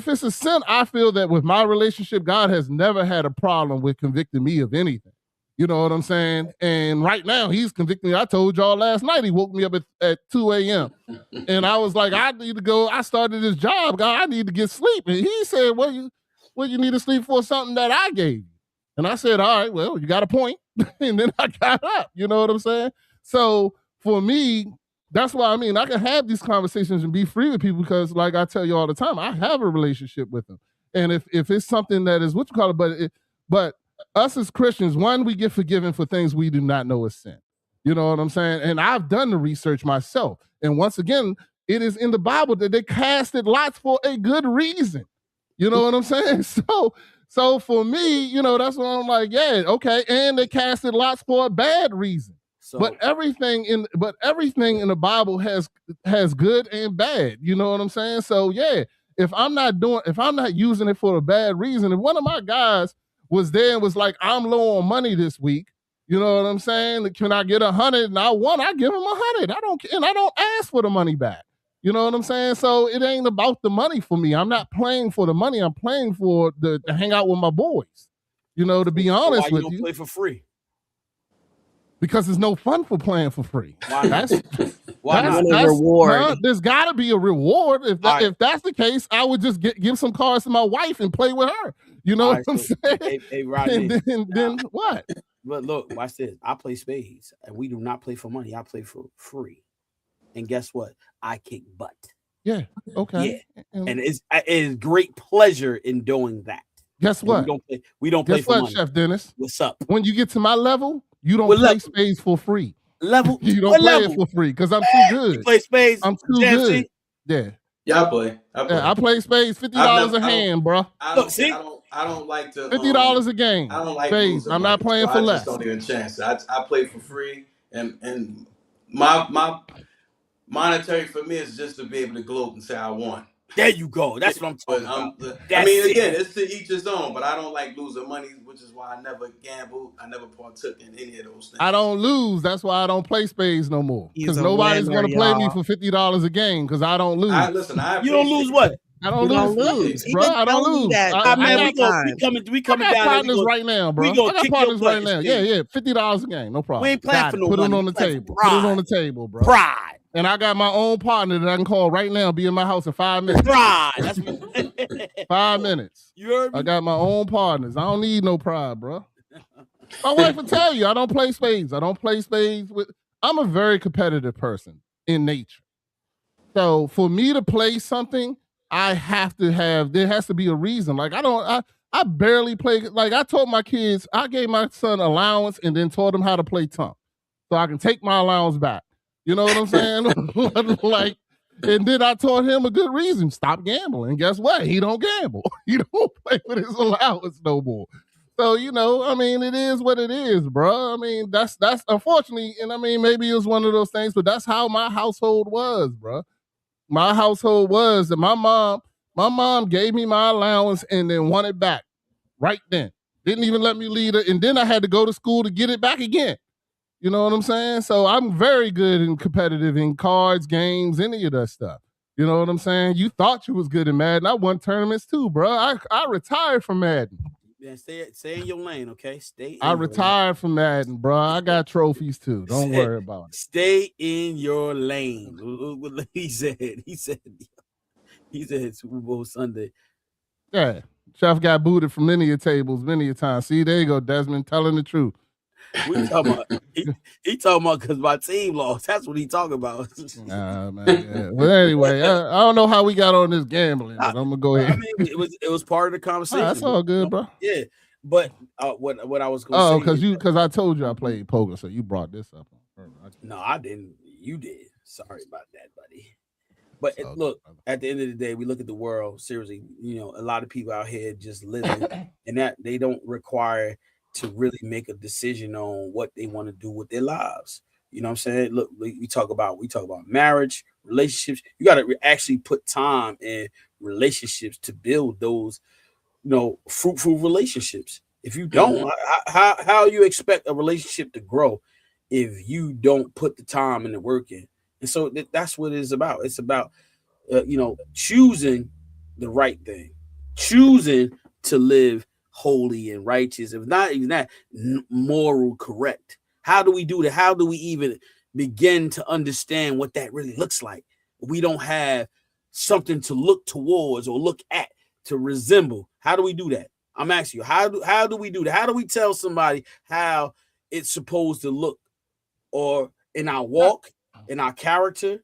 it's a sin, I feel that with my relationship, God has never had a problem with convicting me of anything. You know what I'm saying? And right now, he's convicting me. I told y'all last night, he woke me up at 2 a.m. And I was like, I need to go. I started this job, God. I need to get sleep. And he said, what you need to sleep for? Something that I gave you. And I said, all right, well, you got a point. And then I got up. You know what I'm saying? So for me, that's why, I can have these conversations and be free with people because, like I tell you all the time, I have a relationship with them. And if it's something that is, but us as Christians, one, we get forgiven for things we do not know is sin. You know what I'm saying? And I've done the research myself. And once again, it is in the Bible that they casted lots for a good reason. You know what I'm saying? So for me, that's what I'm like, yeah, okay. And they casted lots for a bad reason. But everything in the Bible has good and bad. You know what I'm saying? So yeah, if I'm not using it for a bad reason, if one of my guys was there and was like, I'm low on money this week, you know what I'm saying? Can I get 100? And I give him 100. I don't ask for the money back. You know what I'm saying? So it ain't about the money for me. I'm not playing for the money. I'm playing for to hang out with my boys. To be honest with you. Play for free. Because there's no fun for playing for free. Why not? That's Why that's, not? Want a reward. there's got to be a reward. If All right. if that's the case, I would just give some cards to my wife and play with her. You know All what right, I'm so, saying? hey, Rodney. And then what? But look, watch this. I play spades, and we do not play for money. I play for free. And guess what? I kick butt. Yeah. Okay. Yeah. And it is great pleasure in doing that. Guess And what? We don't play Guess for what, money. Chef Dennis? What's up? When you get to my level, you don't What play level? spades for free. Level? You don't What play level? it for free because I'm too You good. play spades? I'm too Jesse? good. Yeah, I play. I play spades $50 a hand, bro. See? I don't like to $50 a game. I don't like Spades. losing I'm not money, playing so for I less. just don't even chance it. I play for free, and my monetary for me is just to be able to gloat and say I won. There you go. That's what I'm talking But about. I That's mean, it. again, it's to each his own. But I don't like losing money, which is why I never gambled. I never partook in any of those things. I don't lose. That's why I don't play spades no more. He's Because a nobody's winner, going to play me y'all. for $50 a game because I don't lose. You don't lose what? I don't You don't lose. lose. He Bro, been I don't telling you lose. that I, the Man, I we whole got, time. coming I got down partners there. right now, bro. we gonna I got kick your partners butt right now. and Yeah, shit. yeah. $50 a game. No problem. We ain't playing Got for it. no Put it money. on the We playing for table. Put it on pride. the table, bro. Pride. And I got my own partner that I can call right now, be in my house in 5 minutes. Pride. That's what 5 minutes. you heard me? I got my own partners. I don't need no pride, bro. My wife will tell you I don't play spades. I don't play spades with. I'm a very competitive person in nature. So for me to play something, I have to have. There has to be a reason. Like I barely play. Like I told my kids, I gave my son allowance and then taught him how to play Tunk, so I can take my allowance back. You know what I'm saying? Like. And then I taught him a good reason. Stop gambling. And guess what? He don't gamble. He don't play with his allowance no more. So, you know, I mean, it is what it is, bro. I mean, that's unfortunately, and I mean, maybe it was one of those things, but that's how my household was, bro. My household was that my mom gave me my allowance and then won it back right then. Didn't even let me lead it. And then I had to go to school to get it back again. You know what I'm saying? So I'm very good and competitive in cards, games, any of that stuff. You know what I'm saying? You thought you was good in Madden. I won tournaments too, bro. I retired from Madden. Yeah, stay in your lane, okay? Stay. I retired from Madden, bro. I got trophies too. Don't worry about it. Stay in your lane. What he said. He said Super Bowl Sunday. Yeah. Chef got booted from many a tables, many a times. See, there you go, Desmond, telling the truth. We talking about he talking about because my team lost. That's what he talking about. Nah, man. Yeah. But anyway, I don't know how we got on this gambling, but I'm gonna go ahead. I mean, it was part of the conversation. That's all good, bro. Yeah, but what I was going to say. because I told you I played poker, so you brought this up. No, I didn't. You did. Sorry about that, buddy. But So, look, at the end of the day, we look at the world seriously. You know, a lot of people out here just living, and that they don't require to really make a decision on what they want to do with their lives. You know what I'm saying? Look, we talk about marriage, relationships. You got to actually put time in relationships to build those, you know, fruitful relationships. If you don't, how you expect a relationship to grow if you don't put the time and the work in? And so that's what it is about. It's about, you know, choosing the right thing, choosing to live holy and righteous, if not even that, moral correct. How do we do that? How do we even begin to understand what that really looks like? We don't have something to look towards or look at to resemble. How do we do that? I'm asking you, how do we do that? How do we tell somebody how it's supposed to look, or in our walk, in our character?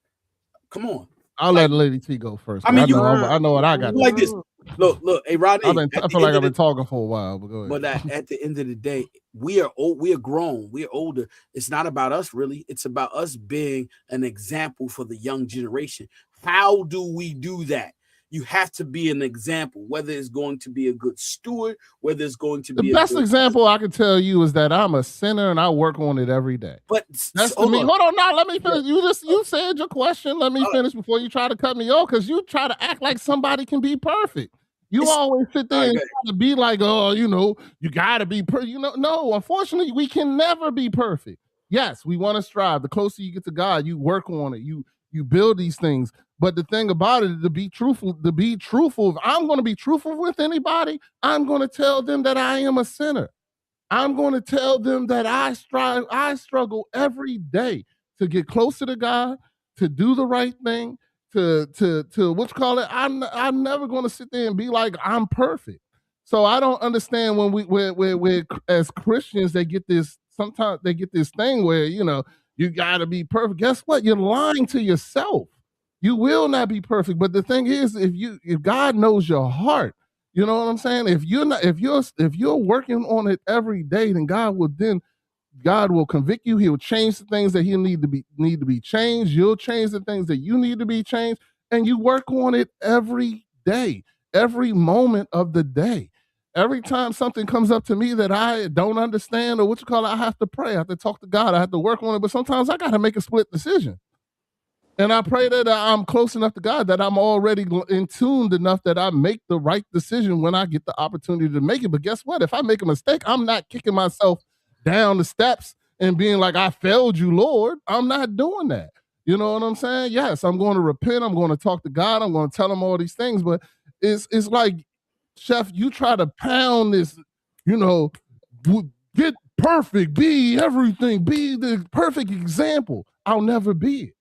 Come on. I'll let Lady T go first. I mean, I know what I got. Like this. Look, hey Rodney. I feel like I've been talking for a while, but go ahead. But at the end of the day, we are old, we are grown, we're older. It's not about us really. It's about us being an example for the young generation. How do we do that? You have to be an example, whether it's going to be a good steward, whether it's going to be the best example I can tell you is that I'm a sinner and I work on it every day. But that's to me. Hold on, now let me finish. You said your question. Let me finish before you try to cut me off, because you try to act like somebody can be perfect. You always sit there and try to be like, oh, you know, you got to be no, unfortunately, we can never be perfect. Yes, we want to strive. The closer you get to God, you work on it. You build these things. But the thing about it, to be truthful, if I'm going to be truthful with anybody, I'm going to tell them that I am a sinner. I'm going to tell them that I struggle every day to get closer to God, to do the right thing, to what you call it. I'm never going to sit there and be like I'm perfect. So I don't understand when we as Christians they get this, sometimes they get this thing where you got to be perfect. Guess what? You're lying to yourself. You will not be perfect. But the thing is, if God knows your heart, you know what I'm saying? If you're working on it every day, then God will convict you. He'll change the things that he need to be changed. You'll change the things that you need to be changed, and you work on it every day, every moment of the day. Every time something comes up to me that I don't understand, or what you call it, I have to pray. I have to talk to God. I have to work on it. But sometimes I got to make a split decision. And I pray that I'm close enough to God that I'm already in tuned enough that I make the right decision when I get the opportunity to make it. But guess what? If I make a mistake, I'm not kicking myself down the steps and being like, I failed you, Lord. I'm not doing that. You know what I'm saying? Yes, I'm going to repent. I'm going to talk to God. I'm going to tell him all these things. But it's like, Chef, you try to pound this, get perfect, be everything, be the perfect example. I'll never be it.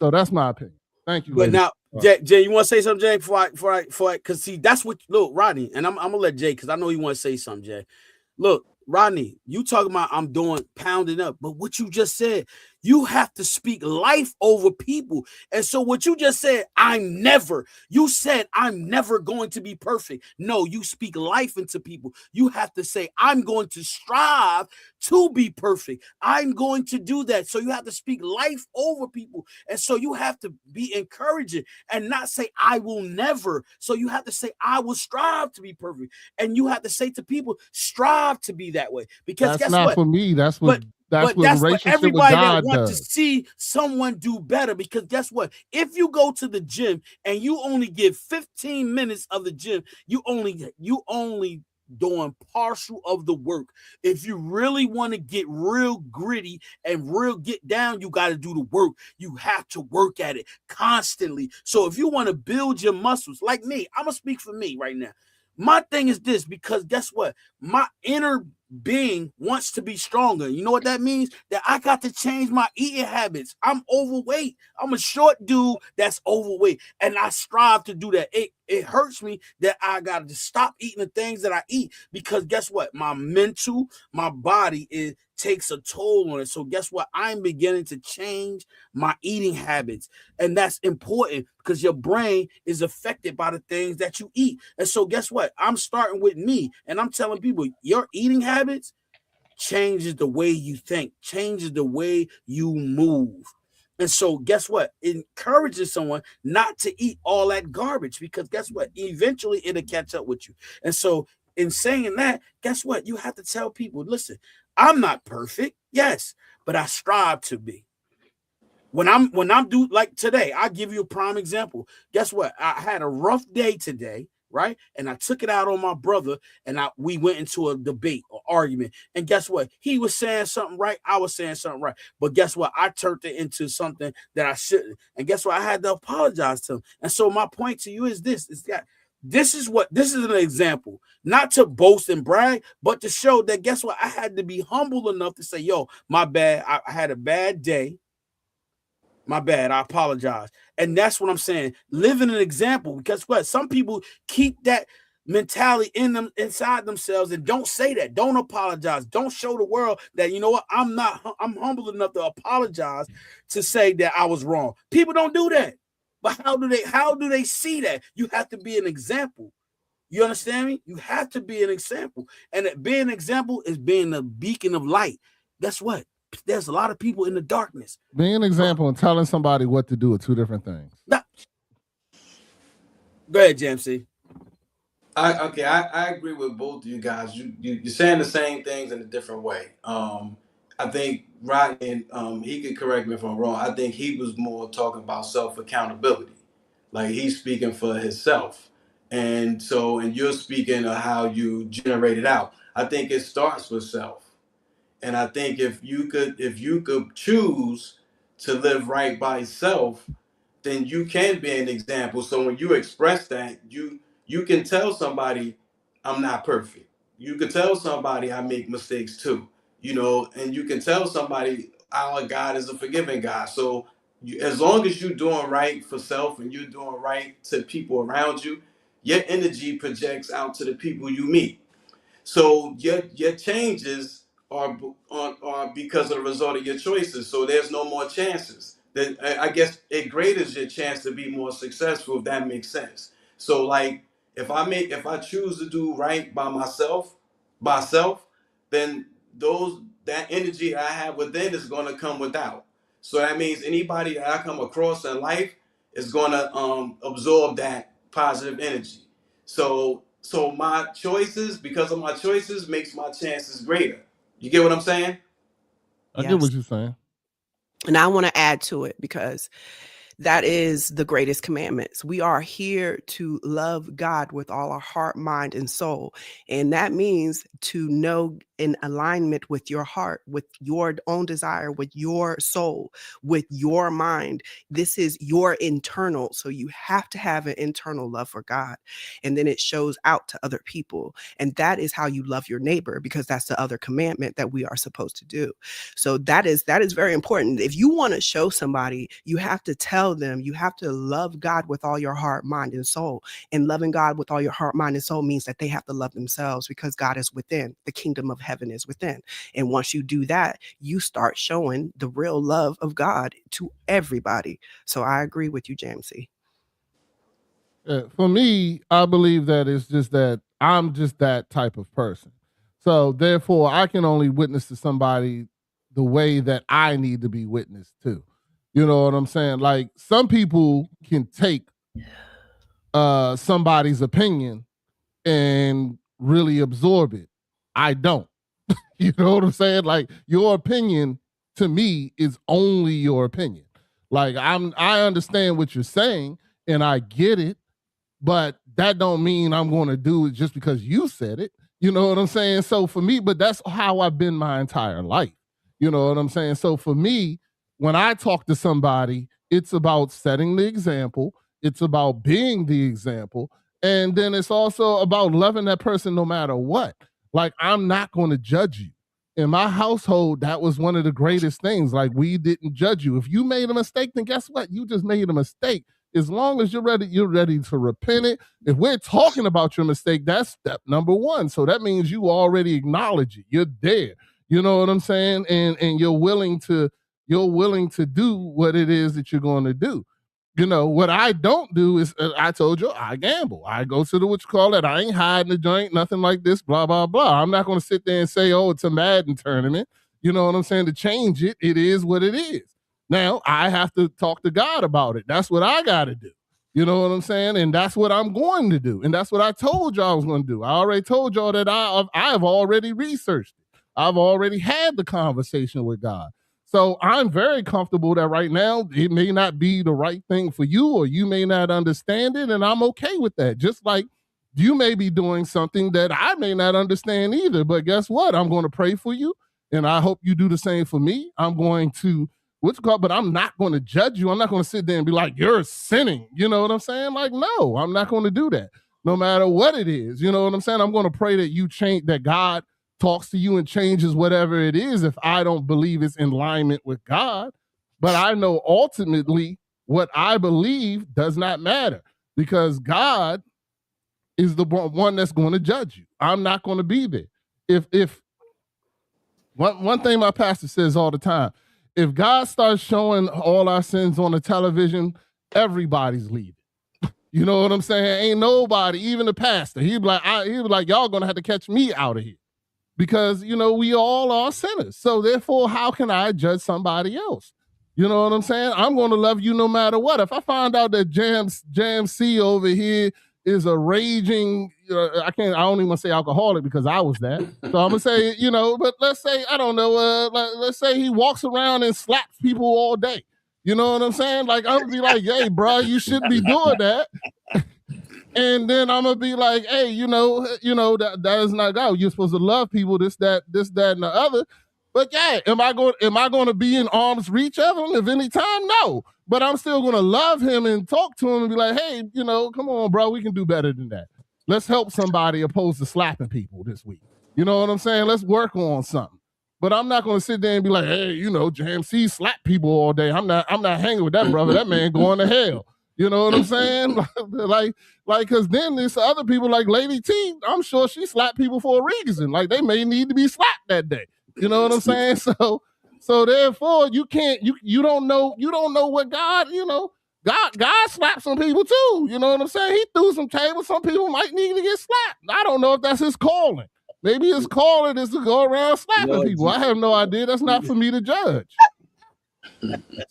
So that's my opinion. Thank you, But ladies. now, Jay, you want to say something, Jay? Because see, that's what look, Rodney, and I'm gonna let Jay because I know you want to say something, Jay. Look, Rodney, you talking about I'm doing pounding up, but what you just said, you have to speak life over people. And so what you just said, you said I'm never going to be perfect. No, you speak life into people. You have to say, I'm going to strive to be perfect. I'm going to do that. So you have to speak life over people. And so you have to be encouraging and not say, I will never. So you have to say, I will strive to be perfect. And you have to say to people, strive to be that way. Because that's guess not what? for me. That's what But relationship what everybody with God that wants to does. see someone do better. Because guess what? If you go to the gym and you only give 15 minutes of the gym, you only doing partial of the work. If you really want to get real gritty and real get down, you got to do the work. You have to work at it constantly. So if you want to build your muscles, like me, I'm gonna speak for me right now. My thing is this, because guess what? My inner being wants to be stronger. You know what that means? That I got to change my eating habits. I'm overweight. I'm a short dude that's overweight, and I strive to do that. It hurts me that I got to stop eating the things that I eat, because guess what? My body takes a toll on it. So guess what? I'm beginning to change my eating habits, and that's important because your brain is affected by the things that you eat. And so guess what? I'm starting with me, and I'm telling people your eating habits changes the way you think, changes the way you move. And so guess what? It encourages someone not to eat all that garbage, because guess what? Eventually it'll catch up with you. And so in saying that, guess what? You have to tell people, listen, I'm not perfect, yes, but I strive to be. When I'm do like today, I'll give you a prime example. Guess what? I had a rough day today, right? And I took it out on my brother, and we went into a debate or argument. And guess what? He was saying something right, I was saying something right. But guess what? I turned it into something that I shouldn't. And guess what? I had to apologize to him. And so my point to you is this: is that this is an example, not to boast and brag, but to show that guess what? I had to be humble enough to say, yo, my bad. I had a bad day. My bad. I apologize. And that's what I'm saying. Living an example. Because what? Some people keep that mentality inside themselves and don't say that. Don't apologize. Don't show the world that, you know what? I'm humble enough to apologize to say that I was wrong. People don't do that. But how do they see that? You have to be an example. You understand me? You have to be an example. And being an example is being a beacon of light. Guess what? There's a lot of people in the darkness. Being an example and telling somebody what to do are two different things. Now, go ahead, Jamsey. I agree with both of you guys. You're saying the same things in a different way. I think Rodney, he could correct me if I'm wrong. I think he was more talking about self accountability, like he's speaking for himself, and you're speaking of how you generate it out. I think it starts with self. And I think if you could choose to live right by self, then you can be an example. So when you express that, you can tell somebody, I'm not perfect. You could tell somebody I make mistakes too, you know, and you can tell somebody our God is a forgiving God. So as long as you're doing right for self and you're doing right to people around you, your energy projects out to the people you meet. So your changes are because of the result of your choices. So there's no more chances. That I guess it graders your chance to be more successful, if that makes sense. So like if I choose to do right by self, then that energy I have within is gonna come without. So that means anybody that I come across in life is gonna absorb that positive energy. So my choices, because of my choices, makes my chances greater. You get what I'm saying? I get Yes. what you're saying. And I want to add to it because that is the greatest commandments. We are here to love God with all our heart, mind, and soul. And that means to know in alignment with your heart, with your own desire, with your soul, with your mind. This is your internal. So you have to have an internal love for God. And then it shows out to other people. And that is how you love your neighbor, because that's the other commandment that we are supposed to do. So that is very important. If you want to show somebody, you have to tell them, you have to love God with all your heart, mind, and soul. And loving God with all your heart, mind, and soul means that they have to love themselves, because God is within. The kingdom of heaven is within. And once you do that, you start showing the real love of God to everybody. So I agree with you, JMC. For me, I believe that it's just that I'm just that type of person. So therefore, I can only witness to somebody the way that I need to be witnessed to. You know what I'm saying? Like, some people can take somebody's opinion and really absorb it. I don't. You know what I'm saying? Like, your opinion to me is only your opinion. Like, I understand what you're saying and I get it, but that don't mean I'm going to do it just because you said it. You know what I'm saying? So for me, but that's how I've been my entire life. You know what I'm saying? So for me, when I talk to somebody, it's about setting the example. It's about being the example. And then it's also about loving that person no matter what. Like, I'm not going to judge you. In my household, that was one of the greatest things. Like, we didn't judge you. If you made a mistake, then guess what? You just made a mistake. As long as you're ready to repent it. If we're talking about your mistake, that's step number one. So that means you already acknowledge it. You're there. You know what I'm saying? And you're willing to do what it is that you're going to do. You know, what I don't do is, I told you, I gamble. I go to the, what you call it, I ain't hiding the joint, nothing like this, blah, blah, blah. I'm not going to sit there and say, oh, it's a Madden tournament. You know what I'm saying? To change it, it is what it is. Now, I have to talk to God about it. That's what I got to do. You know what I'm saying? And that's what I'm going to do. And that's what I told y'all I was going to do. I already told y'all that I've already researched it. I've already had the conversation with God. So I'm very comfortable that right now it may not be the right thing for you, or you may not understand it, and I'm okay with that. Just like you may be doing something that I may not understand either. But guess what? I'm going to pray for you, and I hope you do the same for me. I'm going to but I'm not going to judge you. I'm not going to sit there and be like, you're sinning. You know what I'm saying? Like, no, I'm not going to do that. No matter what it is. You know what I'm saying? I'm going to pray that you change, that God talks to you and changes whatever it is if I don't believe it's in alignment with God. But I know ultimately what I believe does not matter, because God is the one that's going to judge you. I'm not going to be there. If one thing my pastor says all the time, if God starts showing all our sins on the television, everybody's leaving. You know what I'm saying? Ain't nobody, even the pastor. He'd be like, y'all gonna have to catch me out of here, because you know we all are sinners. So therefore, how can I judge somebody else? You know what I'm saying? I'm gonna love you no matter what. If I find out that Jam C over here is a raging, I don't even want to say alcoholic, because I was that. So I'm gonna say, but let's say, I don't know, let's say he walks around and slaps people all day. You know what I'm saying? Like, I'm gonna be like, hey, bro, you shouldn't be doing that. And then I'm gonna be like, hey, that is not God. You're supposed to love people, this, that, and the other. But yeah, am I going to be in arm's reach of him at any time? No. But I'm still going to love him and talk to him and be like, hey, come on, bro, we can do better than that. let's help somebody opposed to slapping people this week. You know what I'm saying? Let's work on something. But I'm not going to sit there and be like, hey, you know, Jam C slap people all day. I'm not hanging with that brother. That man going to hell. You know what I'm saying? like, because then there's other people like Lady T. I'm sure she slapped people for a reason. Like they may need to be slapped that day. You know what I'm saying? So therefore, you can't. You don't know. You don't know what God. You know, God slapped some people too. You know what I'm saying? He threw some tables. Some people might need to get slapped. I don't know if that's his calling. Maybe his calling is to go around slapping people. I have no idea. That's not for me to judge.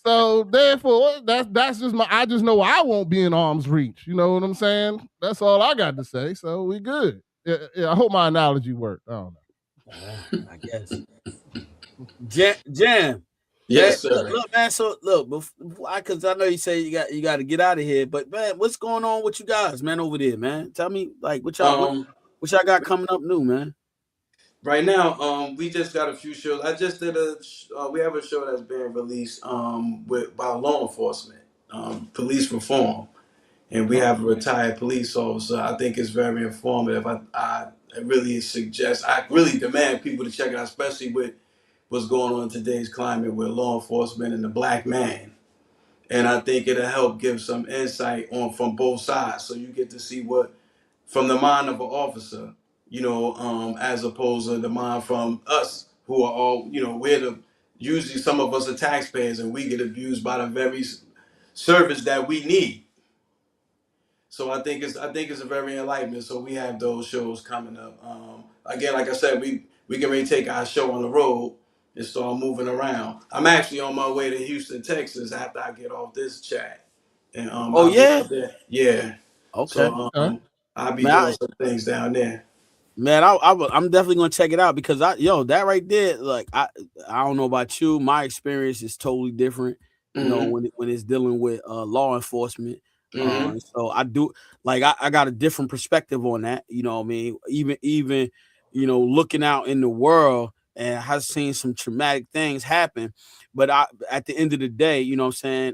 So therefore, that's just I just know I won't be in arm's reach. You know what I'm saying? That's all I got to say. So we good. Yeah, I hope my analogy worked. I don't know. I guess. Jam. Yes, man, sir. Look, man. So look, because I know you say you got to get out of here, but man, what's going on with you guys, man, over there, man? Tell me, like, what y'all got coming up new, man? Right now, we just got a few shows. I just did we have a show that's being released by law enforcement, police reform, and we have a retired police officer. I think it's very informative. I really suggest, I really demand people to check it out, especially with what's going on in today's climate with law enforcement and the black man. And I think it'll help give some insight from both sides, so you get to see what from the mind of an officer, you know, as opposed to the mind from us who are all, you know, usually some of us are taxpayers and we get abused by the very service that we need. So I think it's a very enlightenment. So we have those shows coming up. Again, like I said, we can really take our show on the road and start moving around. I'm actually on my way to Houston, Texas after I get off this chat. And I'll be out there. Yeah. Okay. So I'll be doing some things down there. Man, I'm definitely gonna check it out because that right there, like I don't know about you, my experience is totally different. You know, when it's dealing with law enforcement. So I do like I got a different perspective on that. You know what I mean? Even you know, looking out in the world and has seen some traumatic things happen. But at the end of the day, you know what I'm saying?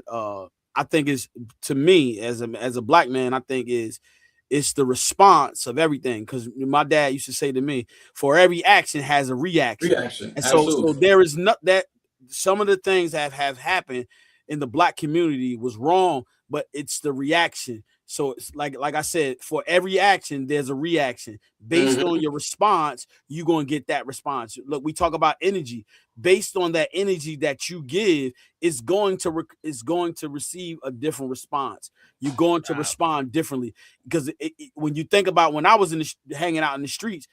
I think it's, to me as a black man, I think it's the response of everything. Because my dad used to say to me, for every action has a reaction. And so there is not that some of the things that have happened in the black community was wrong, but it's the reaction. So it's like I said, for every action, there's a reaction. Based on your response, you're going to get that response. Look, we talk about energy. Based on that energy that you give, it's going to receive a different response. You're going to respond differently. Because when you think about when I was hanging out in the streets,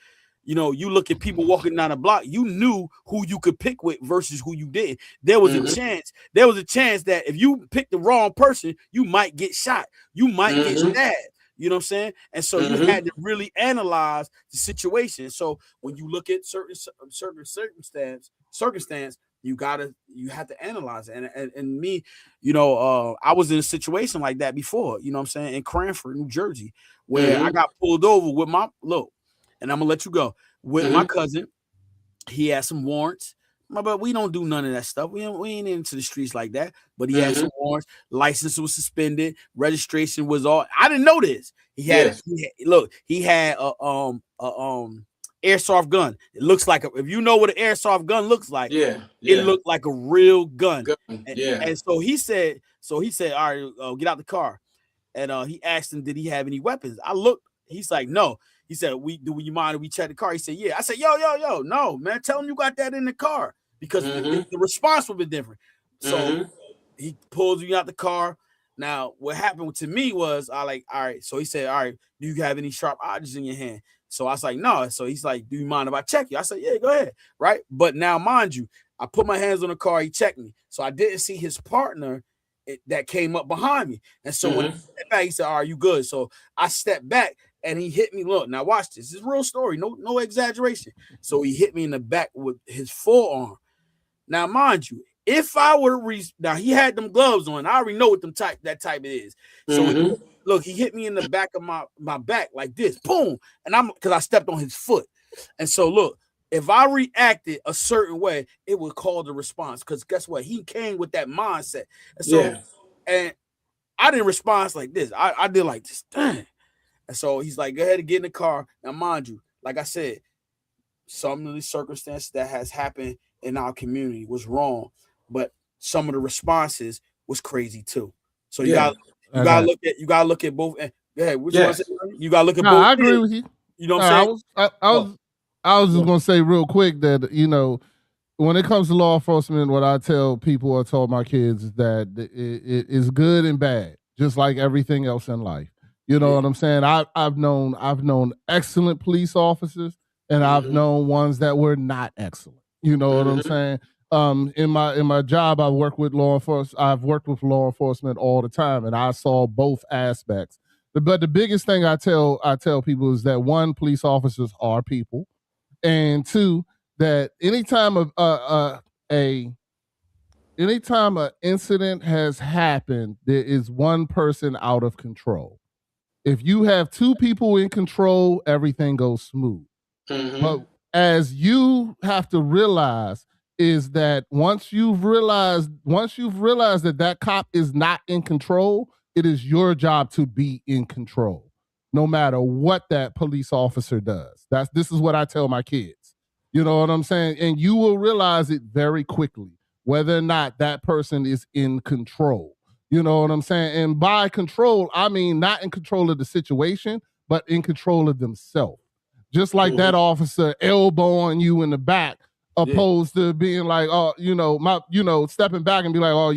you know, you look at people walking down the block, you knew who you could pick with versus who you didn't. There was a chance that if you picked the wrong person, you might get shot. You might get stabbed. You know what I'm saying? And so you had to really analyze the situation. So when you look at certain circumstance, you have to analyze it. And me, you know, I was in a situation like that before, you know what I'm saying, in Cranford, New Jersey, where I got pulled over with my and I'm gonna let you go with my cousin. He had some warrants, but we don't do none of that stuff. We ain't into the streets like that. But he had some warrants. License was suspended. Registration was all. I didn't know this. He had a airsoft gun. It looks like if you know what an airsoft gun looks like, it looked like a real gun. And so he said, all right, get out the car. And he asked him, did he have any weapons? I looked. He's like, no. He said, do you mind if we check the car? He said, yeah. I said, yo, no, man. Tell him you got that in the car because the response would be different. So he pulls you out the car. Now, what happened to me was all right. So he said, all right, do you have any sharp objects in your hand? So I was like, no. So he's like, do you mind if I check you? I said, yeah, go ahead. Right. But now, mind you, I put my hands on the car. He checked me. So I didn't see his partner that came up behind me. And so when he stepped back, he said, all right, you good? So I stepped back. And he hit me. Look, now watch this. This is a real story. No exaggeration. So he hit me in the back with his forearm. Now, mind you, if I were now he had them gloves on. I already know what that type it is. So look, he hit me in the back of my back like this. Boom. And because I stepped on his foot. And so look, if I reacted a certain way, it would call the response. Because guess what? He came with that mindset. And so and I didn't respond like this. I did like this. Dang. And so he's like, go ahead and get in the car. Now, mind you, like I said, some of the circumstances that has happened in our community was wrong, but some of the responses was crazy too. So you Yeah. gotta look at both. Go ahead. What you want to Yes. say? You gotta look at No, both. I agree ends. with you. You know what I I'm saying? was I was just gonna say real quick that, you know, when it comes to law enforcement, what I tell people, I told my kids, is that it is good and bad, just like everything else in life. You know what I'm saying? I've known excellent police officers, and I've known ones that were not excellent. You know what I'm saying? In my job, I've worked with law enforcement all the time, and I saw both aspects. But the biggest thing I tell people is that, one, police officers are people, and two, that anytime anytime an incident has happened, there is one person out of control. If you have two people in control, everything goes smooth. But as you have to realize, is that once you've realized that that cop is not in control, it is your job to be in control, no matter what that police officer does. This is what I tell my kids. You know what I'm saying? And you will realize it very quickly, whether or not that person is in control. You know what I'm saying? And by control, I mean not in control of the situation, but in control of themselves. Just like that officer elbowing you in the back, opposed to being like, oh, stepping back and be like, oh,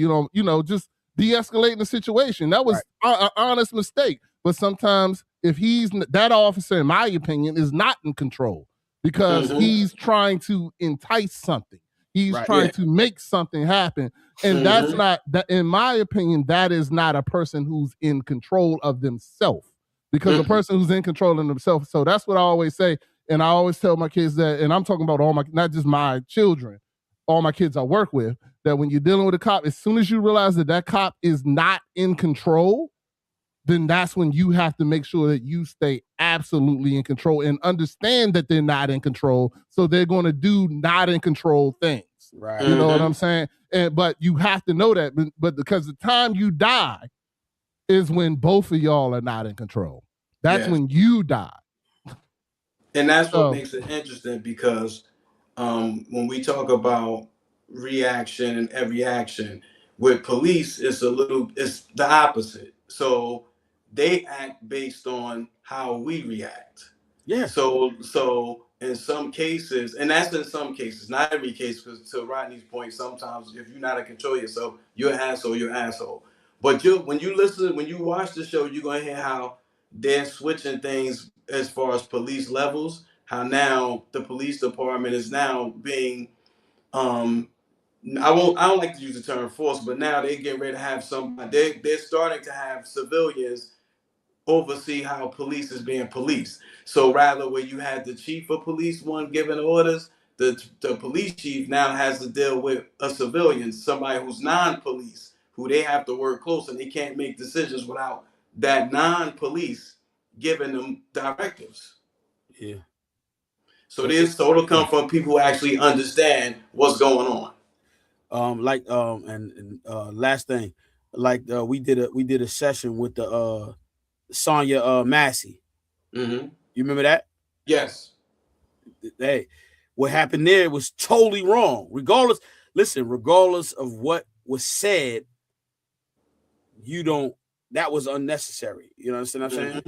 just de-escalating the situation. That was an honest mistake. But sometimes if that officer, in my opinion, is not in control because he's trying to entice something. He's trying to make something happen. And that's not, that, in my opinion, that is not a person who's in control of themselves. Because the person who's in control of themselves. So that's what I always say. And I always tell my kids that, and I'm talking about not just my children, all my kids I work with, that when you're dealing with a cop, as soon as you realize that that cop is not in control, then that's when you have to make sure that you stay absolutely in control and understand that they're not in control. So they're going to do not in control things. Right. You know what I'm saying? But you have to know that. But because the time you die is when both of y'all are not in control. That's when you die. And that's what makes it interesting, because when we talk about reaction and reaction, with police, it's the opposite. So they act based on how we react. Yeah. So in some cases, and that's in some cases, not every case, because to Rodney's point, sometimes if you're not in control of yourself, you're an asshole. But when you watch the show, you're gonna hear how they're switching things as far as police levels. How now the police department is now being, I don't like to use the term force, but now they get ready to have they're starting to have civilians oversee how police is being policed. So rather, where you had the chief of police one giving orders, the police chief now has to deal with a civilian, somebody who's non-police, who they have to work close, and they can't make decisions without that non-police giving them directives. Yeah. So it'll come from people who actually understand what's going on. Last thing, we did a session with the Sonya Massey. You remember that? Yes. Hey, what happened there was totally wrong. Regardless of what was said, that was unnecessary. You know what I'm saying?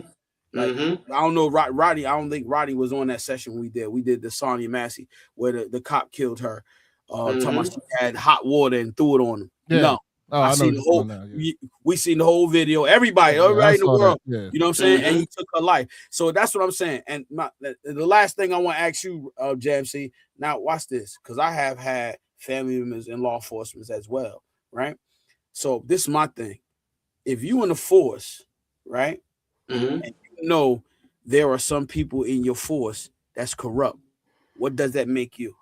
I don't know, Roddy. I don't think Roddy was on that session we did. We did the Sonya Massey where the cop killed her. Talking about she had hot water and threw it on him. Yeah. No. I seen the whole. We seen the whole video. Everybody in the world. Yeah. You know what I'm saying? And he took her life. So that's what I'm saying. And the last thing I want to ask you, JMC. Now watch this, because I have had family members in law enforcement as well, right? So this is my thing. If you in the force, right, and you know there are some people in your force that's corrupt, what does that make you?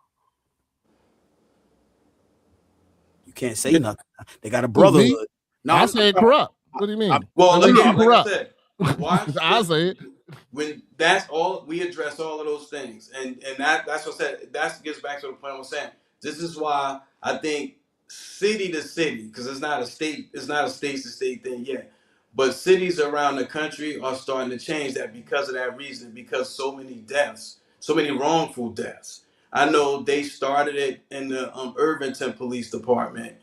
Can't say nothing. They got a brotherhood. No, I say corrupt. What do you mean? Like I said, I say it. When that's all, we address all of those things, and that's what I said. That gets back to the point I was saying. This is why I think city to city, because it's not a state to state thing yet. But cities around the country are starting to change that because of that reason, because so many deaths, so many wrongful deaths. I know they started it in the Irvington Police Department,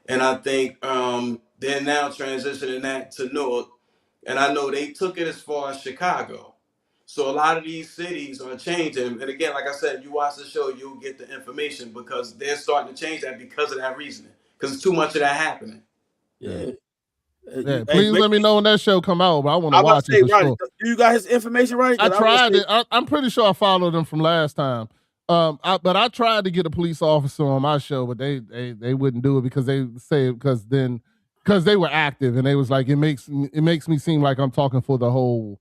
and I think they're now transitioning that to Newark, and I know they took it as far as Chicago. So a lot of these cities are changing, and again, like I said, you watch the show, you'll get the information because they're starting to change that because of that reasoning, because it's too much of that happening. Yeah. Yeah, please let me know when that show come out, but I want to watch it for sure. Do you got his information right? I tried it. I'm pretty sure I followed him from last time. But I tried to get a police officer on my show, but they wouldn't do it because they say because they were active and they was like it makes me seem like I'm talking for the whole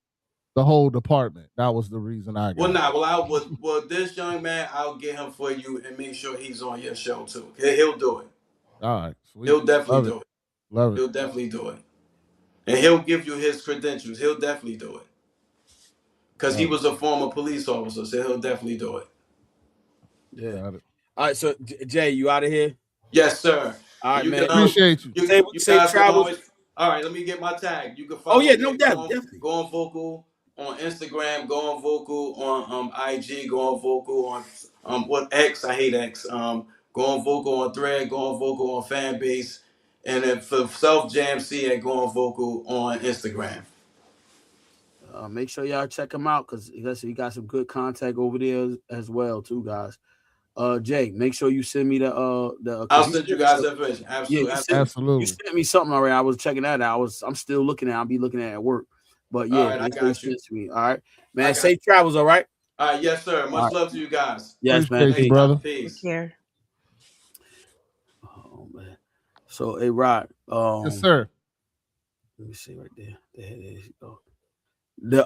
department. That was the reason I got. Well, this young man, I'll get him for you and make sure he's on your show too. He'll do it. All right, sweet. He'll definitely do it. Love it. He'll definitely do it. And he'll give you his credentials. He'll definitely do it. Because he was a former police officer, so he'll definitely do it. Yeah. All right, so Jay, you out of here? Yes, sir. All right, man. Appreciate you. You guys travels. All right, let me get my tag. You can follow me. No doubt. Definitely. Go on Vocal on Instagram. Go on Vocal on IG. Go on Vocal on what X? I hate X. Go on Vocal on Thread. Go on Vocal on Fanbase. And then for Self Jam C, and go on Vocal on Instagram. Make sure y'all check him out because he got some good contact over there as well too, guys. Jay, make sure you send me the. I'll send you guys information. Absolutely, yeah, absolutely. You sent me something already. I was checking that out. I'm still looking at. I'll be looking at work. But yeah, all right, I got you. Me. All right, man. Safe travels. All right. All right, yes, sir. Much love to you guys. Yes, man. Appreciate you, brother. Peace. Take care. Oh man. So, hey, Rod. Yes, sir. Let me see right there. There you go. The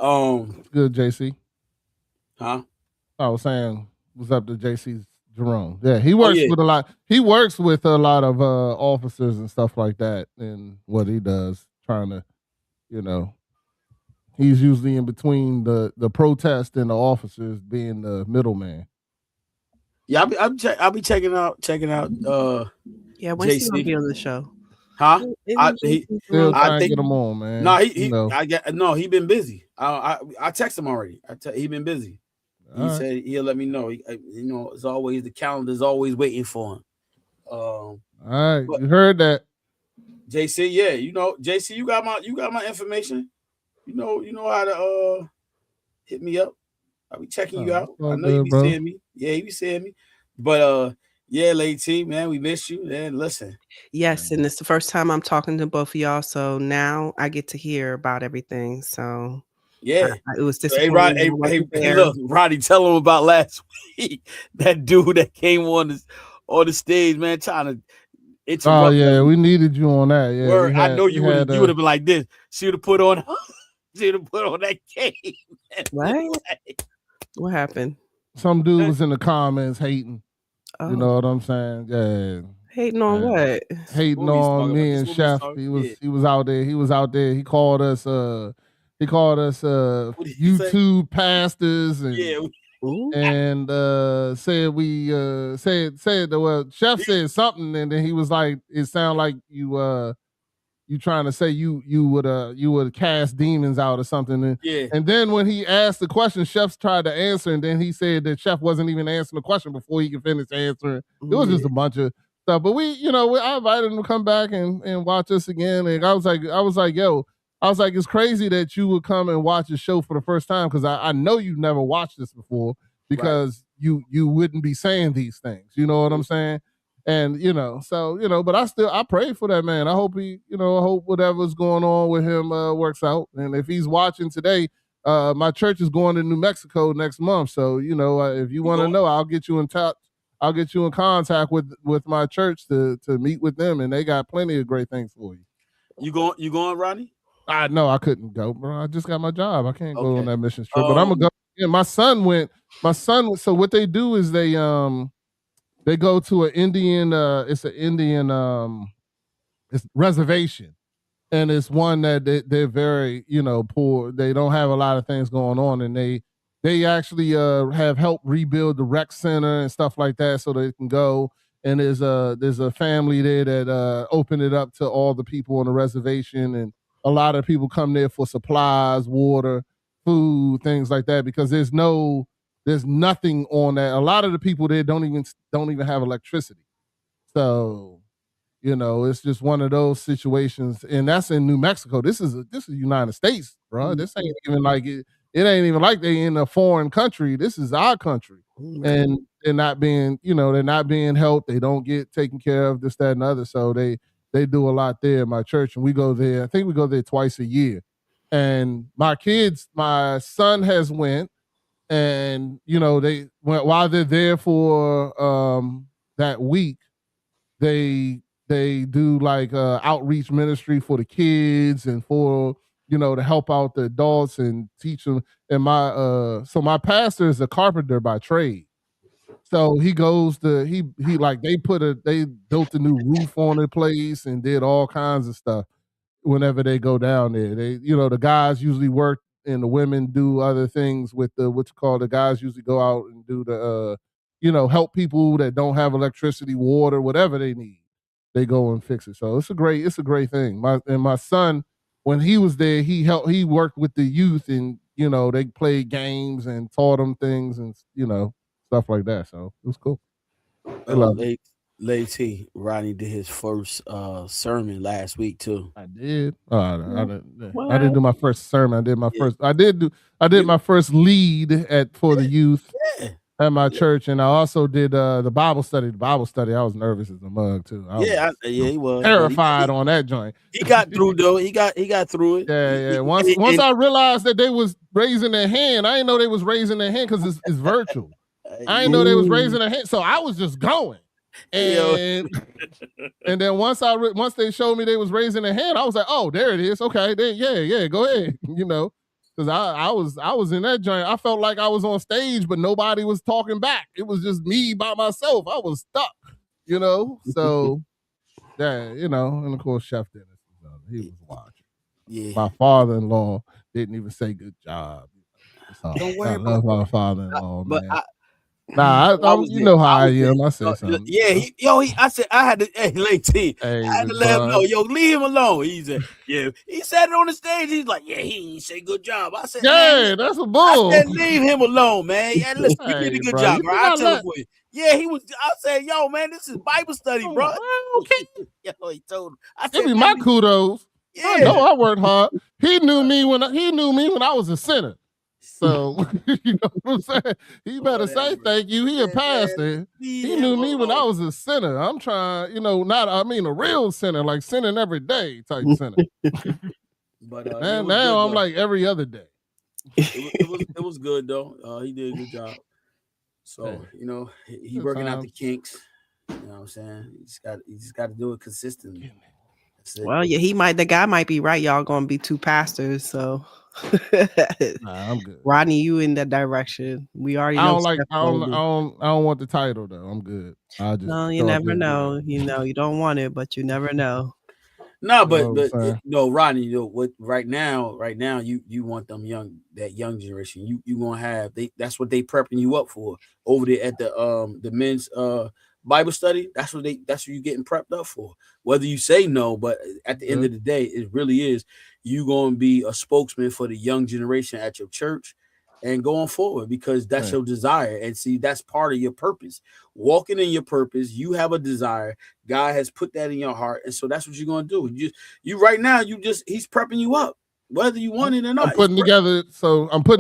good, JC. Huh? I was saying, what's up to JC's Jerome? Yeah, he works with a lot. He works with a lot of officers and stuff like that, and what he does, trying to, he's usually in between the protest and the officers, being the middleman. Yeah, I'll be checking out. Yeah, when's he gonna be on the show? Huh? I think get him on, man. No, he been busy. I text him already. He been busy. He said he'll let me know. It's always the calendar's always waiting for him. All right, you heard that, JC. Yeah, JC, you got my information. You know how to hit me up. I'll be checking you out. I know you be seeing me. Yeah, you be seeing me. But yeah, Lady T, man, we miss you. And listen. Yes, and it's the first time I'm talking to both of y'all, so now I get to hear about everything. So yeah, it was disappointing. Hey, look, Roddy, tell him about last week. That dude that came on the stage, man, trying to interrupt. Oh yeah, we needed you on that. Yeah, I know you would have been like this. She would have put on that cake. What happened? Some dude was in the comments hating. You know what I'm saying? Yeah. Hating on what? Hating on me and Chef. He was out there. He called us YouTube pastors and Chef said something, and then he was like, it sounded like you trying to say you would cast demons out or something. And then when he asked the question, Chef tried to answer, and then he said that Chef wasn't even answering the question before he could finish answering. It was just a bunch of stuff. But I invited him to come back and watch us again. And I was like, yo, it's crazy that you would come and watch the show for the first time, because I know you've never watched this before, because you wouldn't be saying these things. You know what I'm saying? And, but I pray for that man. I hope I hope whatever's going on with him works out. And if he's watching today, my church is going to New Mexico next month. So, if you want to know, I'll get you in touch. I'll get you in contact with my church to meet with them. And they got plenty of great things for you. You going, Ronnie? No, I couldn't go, bro. I just got my job. I can't go on that mission trip, but I'm going to go. Yeah, my son went, so what they do is they go to an Indian, it's reservation. And it's one that they're very, poor. They don't have a lot of things going on. And they actually have helped rebuild the rec center and stuff like that, so they can go. And there's a family there that opened it up to all the people on the reservation. And a lot of people come there for supplies, water, food, things like that, because there's nothing on that. A lot of the people there don't even have electricity. So, it's just one of those situations, and that's in New Mexico. This is United States, bro. This ain't even like it. It ain't even like they in a foreign country. This is our country, and they're not being helped. They don't get taken care of, this, that, and the other. So they do a lot there in my church, and we go there. I think we go there twice a year. And my son has went, and they went while they're there for that week. They do like outreach ministry for the kids and for to help out the adults and teach them. And my pastor is a carpenter by trade, so he goes to they built a new roof on the place and did all kinds of stuff. Whenever they go down there, the guys usually work and the women do other things with the guys usually go out and do the help people that don't have electricity, water, whatever they need. They go and fix it. So it's a great thing. My son, when he was there, he worked with the youth, and they played games and taught them things and stuff like that. So it was cool. I love it. Lady T, Ronnie did his first sermon last week too. I did. I didn't do my first sermon. I did my first. I did my first lead for the youth at my church, and I also did the Bible study. The Bible study, I was nervous as a mug too. He was terrified on that joint. He got through though. He got through it. Yeah. Once I realized that they was raising their hand, I didn't know they was raising their hand because it's virtual. I didn't know they was raising their hand, so I was just going. And then once they showed me they was raising their hand, I was like, oh, there it is. Okay, then go ahead. Because I was in that joint. I felt like I was on stage, but nobody was talking back. It was just me by myself. I was stuck, So and of course Chef Dennis, he was watching. Yeah. My father-in-law didn't even say good job. Don't worry I love my father-in-law, but man. How I am. I said something. Yeah, I said I had to. Hey, Lady T, I had to let him know. Yo, leave him alone. He said, yeah. He said it on the stage. He's like, yeah, he ain't say good job. I said, yeah, that's a bull. I said, leave him alone, man. Yeah, listen, you did a good job, bro. I tell him for you. Yeah, he was. I said, yo, man, this is Bible study, bro. Okay. Yo, he told him. I said, give me my kudos. Yeah. I know I worked hard. He knew me when I was a sinner. So you know what I'm saying? He better say thank you. He a pastor. He knew me when I was a sinner. I'm trying, a real sinner, like sinning every day type sinner. But now I'm like every other day. It was good though. He did a good job. So he working out the kinks. You know what I'm saying? He just got to do it consistently. Well, yeah, the guy might be right. Y'all gonna be two pastors, so I'm good. Rodney, you in that direction. We already know. I don't want the title though. I'm good. You never know. You don't want it, but you never know. No, Rodney, what right now, you want that young generation. You gonna have that's what they prepping you up for over there at the men's Bible study. That's what you're getting prepped up for. Whether you say no, but at the end of the day, it really is you going to be a spokesman for the young generation at your church and going forward, because that's your desire. And see, that's part of your purpose. Walking in your purpose, you have a desire. God has put that in your heart, and so that's what you're going to do. You right now, he's prepping you up, whether you want it or not. I'm putting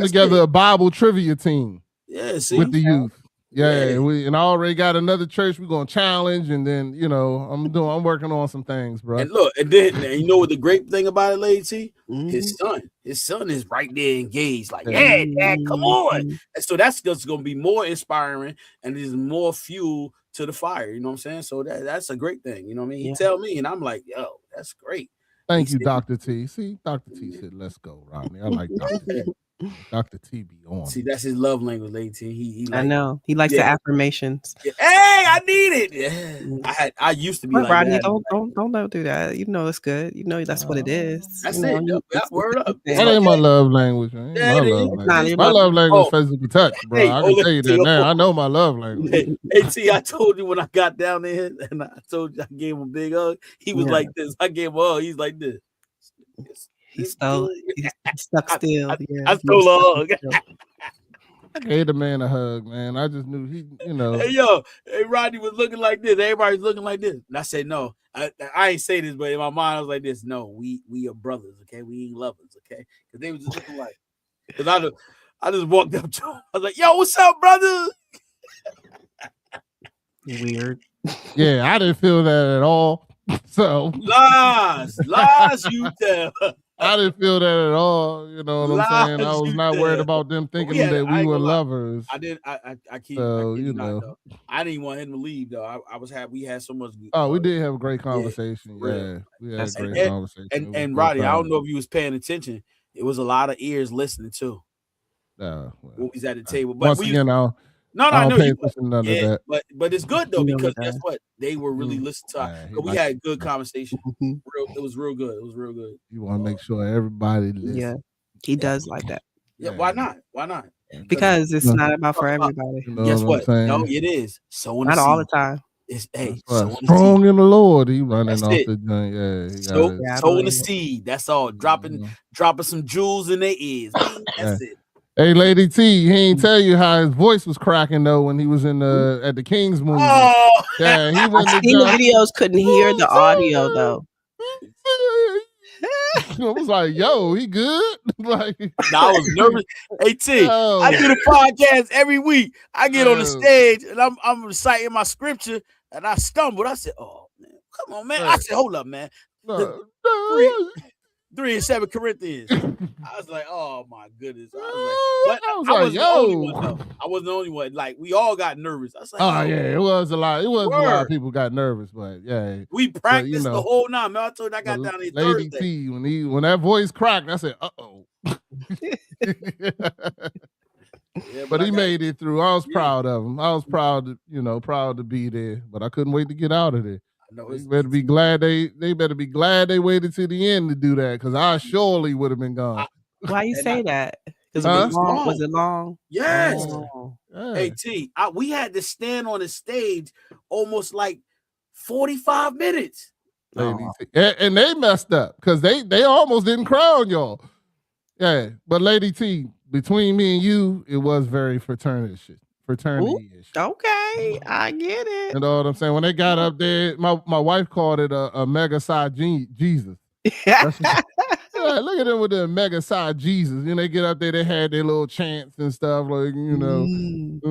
together a Bible trivia team. Yeah, see? With the youth. Yeah, and I already got another church we're gonna challenge, and then I'm working on some things, bro. And look, and you know what the great thing about it, Lady T? His son is right there engaged, like, yeah, Dad, come on. And so that's just gonna be more inspiring, and there's more fuel to the fire. You know what I'm saying? So that's a great thing. You know what I mean? He tell me, and I'm like, yo, that's great. Thank you, Dr. T. See, Dr. T said, "Let's go, Rodney." I like Dr. T. Dr. T be on. See, that's his love language, Lady T. He I know he likes the affirmations. Yeah. Hey, I need it. Yeah. I used to be like Rodney, that. Don't do that. It's good. That's what it is. That's it. Word up. That ain't my love language. My love language is physical touch, bro. I can tell you that now. I know my love language. Hey, T, I told you when I got down there, and I told you I gave him a big hug. He was like this. I gave him a hug. He's like this. He's stuck I, still. I, Yeah, I stole a hug. I gave the man a hug, man. I just knew he, Hey, yo, hey, Rodney was looking like this. Everybody's looking like this. And I said, no, I ain't say this, but in my mind, I was like this. No, we are brothers, okay? We ain't lovers, okay? Because they was just looking like, because I just walked up to him. I was like, yo, what's up, brother? Weird. Yeah, I didn't feel that at all. So lies, you tell. I didn't feel that at all. You know what I'm saying? I was not worried about them thinking that we were lovers. I didn't. I keep. So, I not, though. I didn't want him to leave though. I was happy. We had so much. We did have a great conversation. Yeah, we had a great conversation. And Roddy, I don't know if you was paying attention. It was a lot of ears listening too. Well, when we was at the table, but once again, I know pay you. Attention to none of that. But it's good though because guess what? They were really listening to. We had good conversation. It was real good. It was real good. You want to make sure everybody listens. Yeah, he does like that. Yeah, why not? Why not? Because it's not about for everybody. Guess what? No, it is. So not all the time. It's strong in the Lord. He running off the joint. Yeah, sowing the seed. That's all. Dropping some jewels in their ears. That's it. Hey, Lady T, he ain't tell you how his voice was cracking though when he was in at the Kings movie. Oh, yeah, he was in the videos, couldn't hear the audio though. I was like, yo, he good? Like, I was nervous. Hey T, I do the podcast every week. I get on the stage and I'm reciting my scripture and I stumbled. I said, oh man, come on, man. I said, hold up, man. 3 and 7 Corinthians. I was like, oh my goodness. I wasn't the only one, though. I wasn't the only one. Like, we all got nervous. I was like, oh yeah, it was a lot. It was a lot of people got nervous, but yeah. We practiced the whole night. Man, I told you I got down there Lady Thursday. T, when that voice cracked, I said, uh-oh. Yeah, but he made it through. I was proud of him. I was proud to be there, but I couldn't wait to get out of there. They better be glad they better be glad they waited to the end to do that, because I surely would have been gone. Why you say that? Was it long? Yes. Oh. Hey T, we had to stand on the stage almost like 45 minutes. And they messed up because they almost didn't crown y'all. Yeah, but Lady T, between me and you, it was very fraternity-ish. Okay, I get it. You know what I'm saying? When they got up there, my wife called it a mega side Jesus. Look at them with the mega side Jesus. They get up there, they had their little chants and stuff, like, something.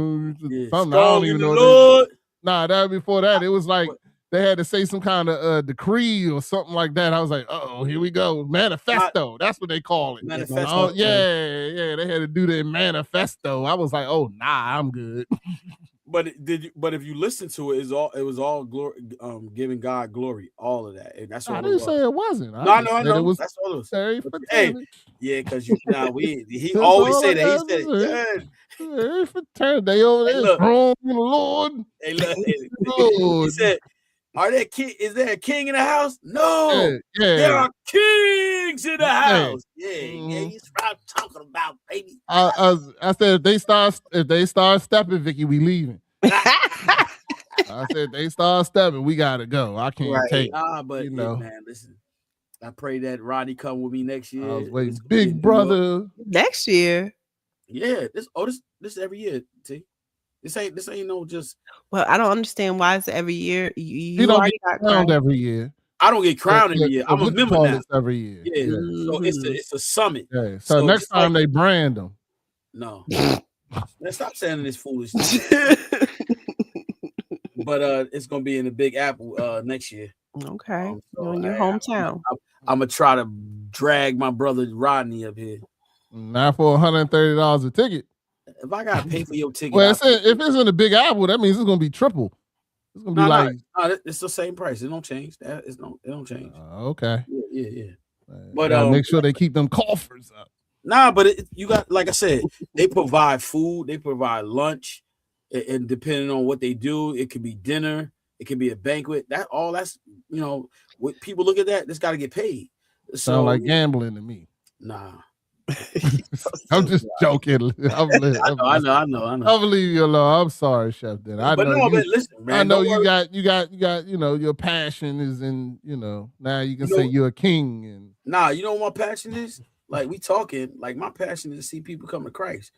I don't even know. That before that, it was like they had to say some kind of decree or something like that. I was like, oh, here we go. Manifesto. That's what they call it. Manifesto. Yeah. They had to do their manifesto. I was like, oh, nah, I'm good. But if you listen to it, it was all glory, giving God glory, all of that. And that's what I didn't say it wasn't. I know. It was, that's all it was. Hey, yeah, because he always say that. He said it. Very fraternity. They over there strong in the Lord. Hey, look, he said, is there a king in the house? No. Yeah. There are kings in the house. Yeah, he's what I'm talking about, baby. I said if they start stepping, Vicky, we leaving. I said they start stepping, we gotta go. I can't take it. But man, listen. I pray that Rodney come with me next year. I was waiting, big brother. Next year. Yeah, this every year, T. This ain't no just. Well, I don't understand why it's every year. You don't get crowned every year. I don't get crowned every year. I'm a member now. Every year. Yeah. So it's a summit. Yeah. So next time they brand them. No. Let's stop saying this foolishness. But it's gonna be in the Big Apple next year. Okay. So in your hometown. I'm gonna try to drag my brother Rodney up here. Not for $130 a ticket. If I gotta pay for your ticket, well, if it's in the Big Apple, that means it's gonna be triple. It's gonna be it's the same price. It don't change. It don't change. Okay. Yeah. But make sure they keep them coffers up. Nah, but you got, like I said, they provide food, they provide lunch, and depending on what they do, it could be dinner, it could be a banquet. That's what people look at that. That's got to get paid. Sound like gambling to me. Nah. I'm just joking. I'm I know. I'll leave you alone. I'm sorry, Chef. Then I But know no, you. man, listen, man. I know don't you worry. got. Your passion is in. Now you can You say know- you're a king. And Nah, you know what my passion is? Like we talking, like my passion is to see people come to Christ.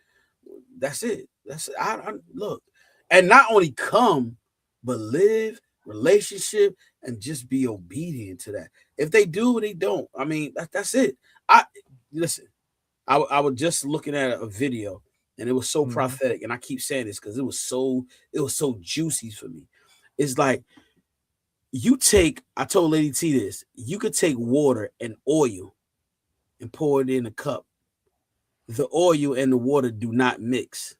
That's it. That's it. I look, and not only come, but live relationship and just be obedient to that. If they do, they don't. I mean, that's it. I listen. I was just looking at a video, and it was so Mhm. prophetic. And I keep saying this because it was so juicy for me. It's like you take. I told Lady T this. You could take water and oil and pour it in a cup. The oil and the water do not mix.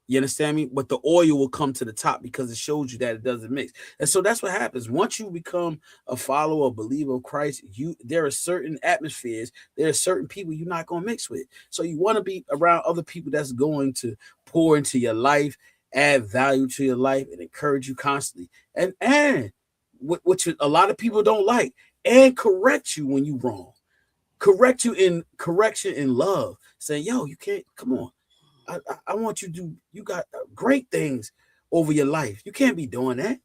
You understand me? But the oil will come to the top because it shows you that it doesn't mix. And so that's what happens. Once you become a follower, a believer of Christ, there are certain atmospheres, there are certain people you're not going to mix with. So you want to be around other people that's going to pour into your life, add value to your life, and encourage you constantly. And which a lot of people don't like, and correct you when you're wrong. Correct you in correction in love, saying, yo, you can't, come on. I want you to do, you got great things over your life. You can't be doing that.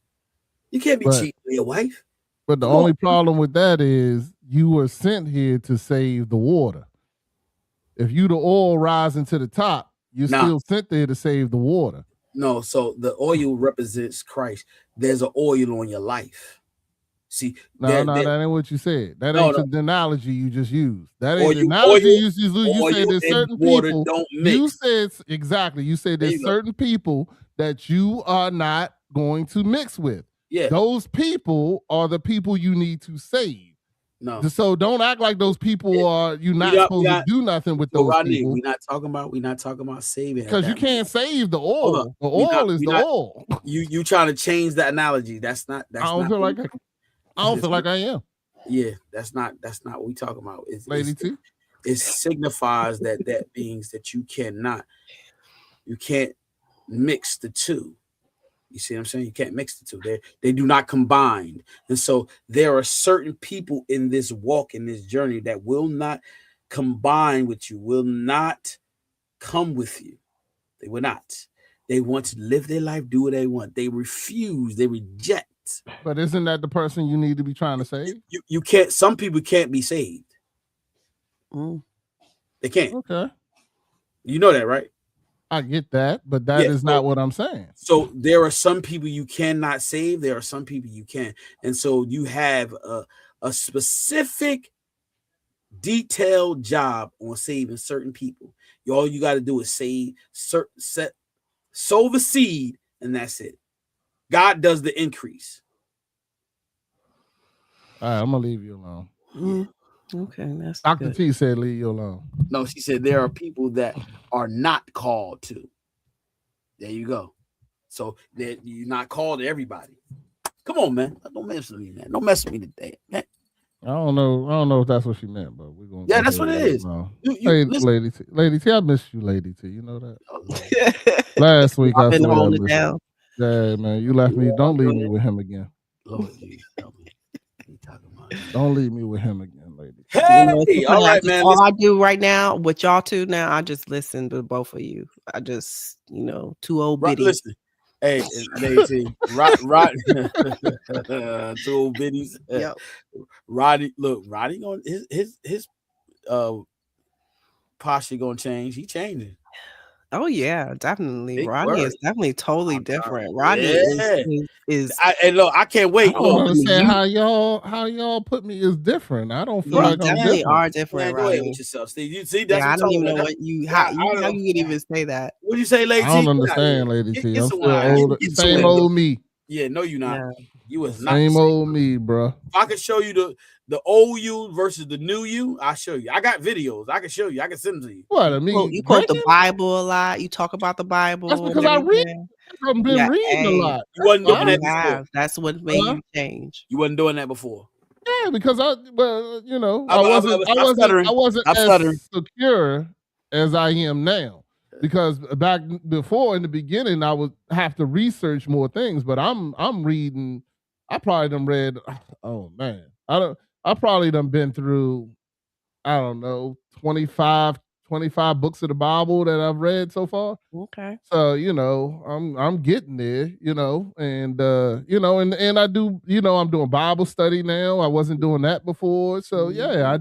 You can't be cheating on your wife. But the only problem with that is you were sent here to save the water. If you the oil rising to the top, you're still sent there to save the water. No, so the oil represents Christ. There's an oil on your life. See, no, that ain't what you said. That ain't the analogy you just used. That ain't the analogy you just used. You said there's certain people. Don't mix. You said exactly. You said there's certain people that you are not going to mix with. Yeah, those people are the people you need to save. No, so don't act like those people are you're not supposed to do nothing with those people. We're not talking about saving, because you can't save the oil. The oil is the oil. You trying to change the analogy? That's not. I don't feel like I am. Yeah, that's not what we talking about. Lady T. It signifies that means that you can't mix the two. You see what I'm saying? You can't mix the two. They do not combine. And so there are certain people in this walk, in this journey, that will not combine with you, will not come with you. They will not. They want to live their life, do what they want. They refuse, they reject. But isn't that the person you need to be trying to save? You can't, some people can't be saved. They can't. Okay. You know that, right? I get that, but that is not what I'm saying. So there are some people you cannot save. There are some people you can. And so you have a specific detailed job on saving certain people. All you got to do is sow the seed, and that's it. God does the increase. All right, I'm going to leave you alone. Okay, that's Dr. good. T said leave you alone. No, she said there are people that are not called to. There you go. So that you're not called to everybody. Come on, man. Don't mess with me, man. Don't mess with me today, man. I don't know if that's what she meant, but we're going to. Yeah, that's what it is. Hey, Lady T, I miss you, Lady T. You know that? Last week I said I missed you. Yeah, man, you left me. Don't leave me with him again. Lord, geez, tell me. Don't leave me with him again, lady. Hey, all right, man. All I do right now with y'all two now, I just listen to both of you. I just, two old biddies. Listen, hey, Lady, Rod, two old biddies. Yep. Roddy on his posture gonna change. He changing. Oh yeah, definitely. Big Rodney word. is definitely totally different. Rodney is and look, I can't wait. I don't understand how y'all put me as different. I don't feel like I'm definitely different. are different. Man, go Rodney. ahead with yourself, Steve. You see, that's I what don't I'm even know talking what how you could even say that. What you say, Lady T? I don't understand, Lady T. I'm still old. Get Same old me. Yeah, no, you're not. Yeah. You was not Same old me, bro. If I can show you the old you versus the new you, I'll show you. I got videos. I can show you. I can send them to you. What I mean? You quote the Bible a lot. You talk about the Bible. That's because I read. I've been reading a lot. You wasn't doing that before. That's what made you change. You wasn't doing that before. Yeah, because I wasn't as secure as I am now. Because back before in the beginning, I would have to research more things. But I'm reading. I probably done read. Oh man, I probably done been through I don't know, 25 books of the Bible that I've read so far. Okay. So, I'm getting there, and and I do, I'm doing Bible study now. I wasn't doing that before. So yeah,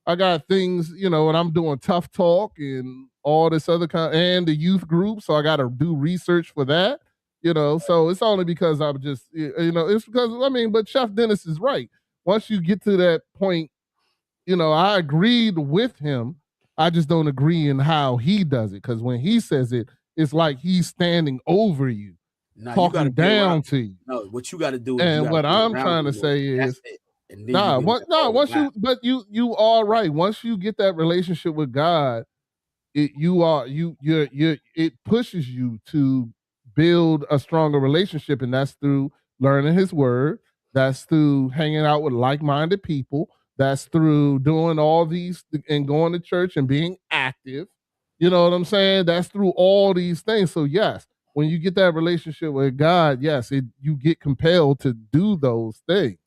I got things, and I'm doing Tough Talk and all this other kind and the youth group. So I got to do research for that, So it's only because I'm just, it's because, but Chef Dennis is right. Once you get to that point, I agreed with him. I just don't agree in how he does it. Because when he says it, it's like he's standing over you, talking down to you. No, what you got to do is, and what I'm trying to say is, once you are right. Once you get that relationship with God, it pushes you to build a stronger relationship, and that's through learning His Word. That's through hanging out with like-minded people. That's through doing all these and going to church and being active. You know what I'm saying? That's through all these things. So yes, when you get that relationship with God, yes, you get compelled to do those things.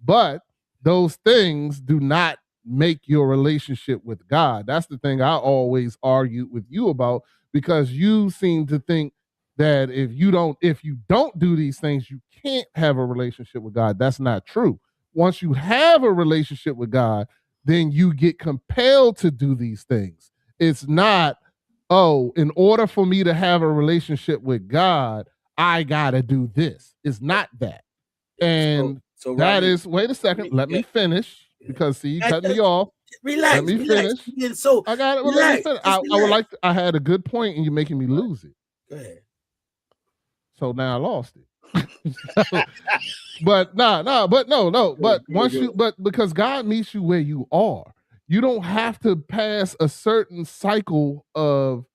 But those things do not make your relationship with God. That's the thing I always argue with you about, because you seem to think that if you don't do these things, you can't have a relationship with God. That's not true. Once you have a relationship with God, then you get compelled to do these things. It's not, in order for me to have a relationship with God, I gotta do this. It's not that. And so that Rodney, is, wait a second, let me finish, because see, you cut me off. Relax. Let me finish. So I got it. Well, let me finish. I would like to, I had a good point and you're making me lose it. Go ahead. So now I lost it. But because God meets you where you are, you don't have to pass a certain cycle of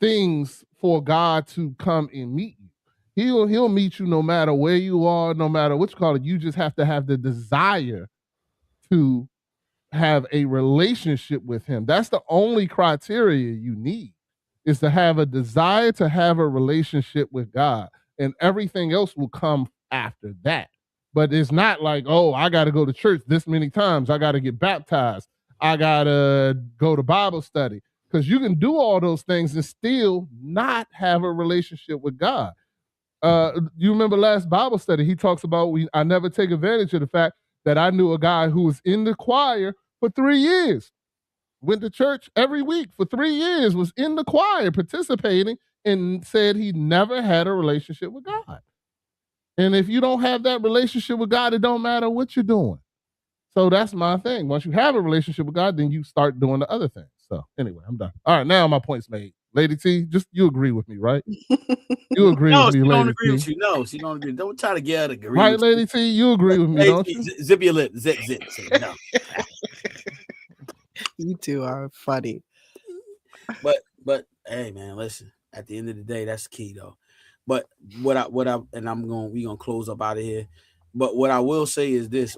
things for God to come and meet you. He'll meet you no matter where you are, no matter what you call it. You just have to have the desire to have a relationship with Him. That's the only criteria you need, is to have a desire to have a relationship with God, and everything else will come after that. But it's not like, I got to go to church this many times. I got to get baptized. I got to go to Bible study. Because you can do all those things and still not have a relationship with God. You remember last Bible study, he talks about, I never take advantage of the fact that I knew a guy who was in the choir for 3 years. Went to church every week for 3 years, was in the choir participating, and said he never had a relationship with God. And if you don't have that relationship with God, it don't matter what you're doing. So that's my thing. Once you have a relationship with God, then you start doing the other things. So anyway, I'm done. All right, now my point's made. Lady T, just you agree with me, right? You agree with me, Lady T. No, she don't agree with you. No, she don't agree. Don't try to get her to agree. Right, Lady T, you agree with me, don't you? Zip your lip. Zip. No. You two are funny. But hey, man, listen. At the end of the day, that's key though. But we gonna close up out of here. But what I will say is this: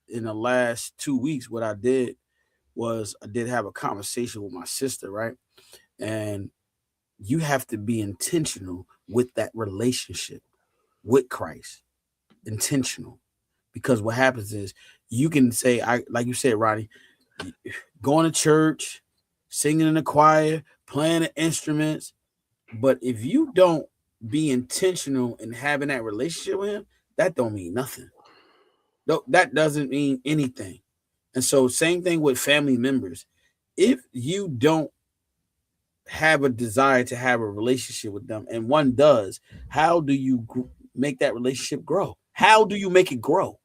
in the last 2 weeks, what I did was I did have a conversation with my sister, right? And you have to be intentional with that relationship with Christ. Intentional. Because what happens is you can say, like you said, Ronnie, going to church, singing in the choir, playing the instruments. But if you don't be intentional in having that relationship with Him, that don't mean nothing. That doesn't mean anything. And so same thing with family members. If you don't have a desire to have a relationship with them, and one does, how do you make that relationship grow? How do you make it grow?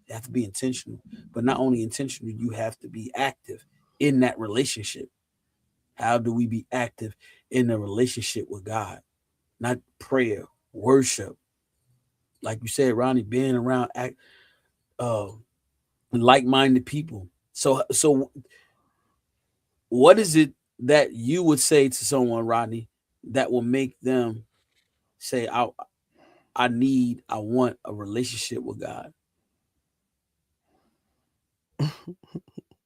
You have to be intentional. But not only intentional, you have to be active in that relationship. How do we be active in a relationship with God? Not prayer, worship. Like you said, Ronnie, being around like-minded people. So what is it that you would say to someone, Rodney, that will make them say, I want a relationship with God?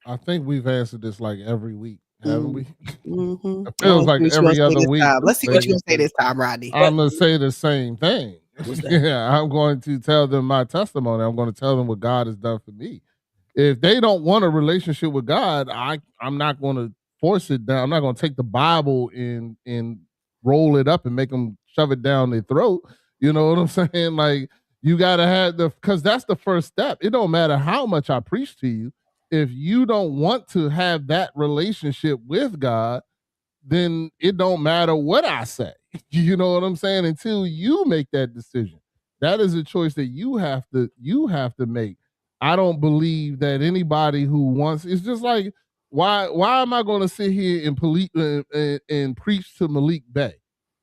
I think we've answered this like every week, haven't we? Mm-hmm. It feels like every other week. Let's see what you're going to say this time, Rodney. I'm going to say the same thing. Yeah, I'm going to tell them my testimony. I'm going to tell them what God has done for me. If they don't want a relationship with God, I'm not going to force it down. I'm not going to take the Bible and roll it up and make them shove it down their throat. You know what I'm saying? Like, you got to have because that's the first step. It don't matter how much I preach to you. If you don't want to have that relationship with God, then it don't matter what I say. You know what I'm saying? Until you make that decision. That is a choice that you have to make. I don't believe that anybody who wants, it's just like, why am I going to sit here and preach to Malik Bey?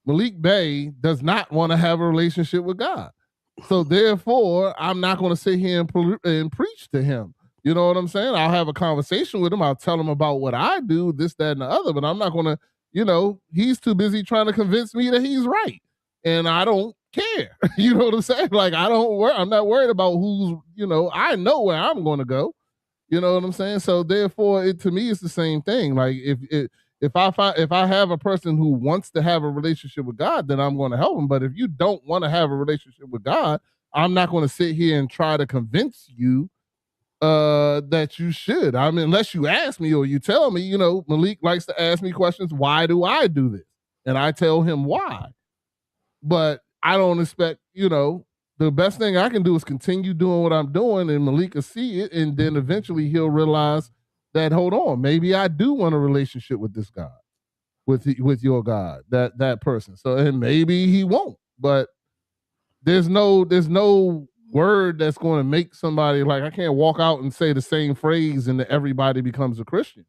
Malik Bey does not want to have a relationship with God. So therefore, I'm not going to sit here and preach to him. You know what I'm saying? I'll have a conversation with him. I'll tell him about what I do, this, that, and the other, but I'm not going to, he's too busy trying to convince me that he's right. And I don't care. You know what I'm saying? Like, I'm not worried about who's, I know where I'm going to go. You know what I'm saying? So therefore, to me, it's the same thing. Like, if I have a person who wants to have a relationship with God, then I'm going to help them. But if you don't want to have a relationship with God, I'm not going to sit here and try to convince you that you should. I mean, unless you ask me or you tell me, Malik likes to ask me questions. Why do I do this? And I tell him why. But I don't expect, the best thing I can do is continue doing what I'm doing, and Malik will see it, and then eventually he'll realize that, hold on, maybe I do want a relationship with this God, with your God, that person. So, and maybe he won't, but there's no word that's going to make somebody, like, I can't walk out and say the same phrase and everybody becomes a Christian.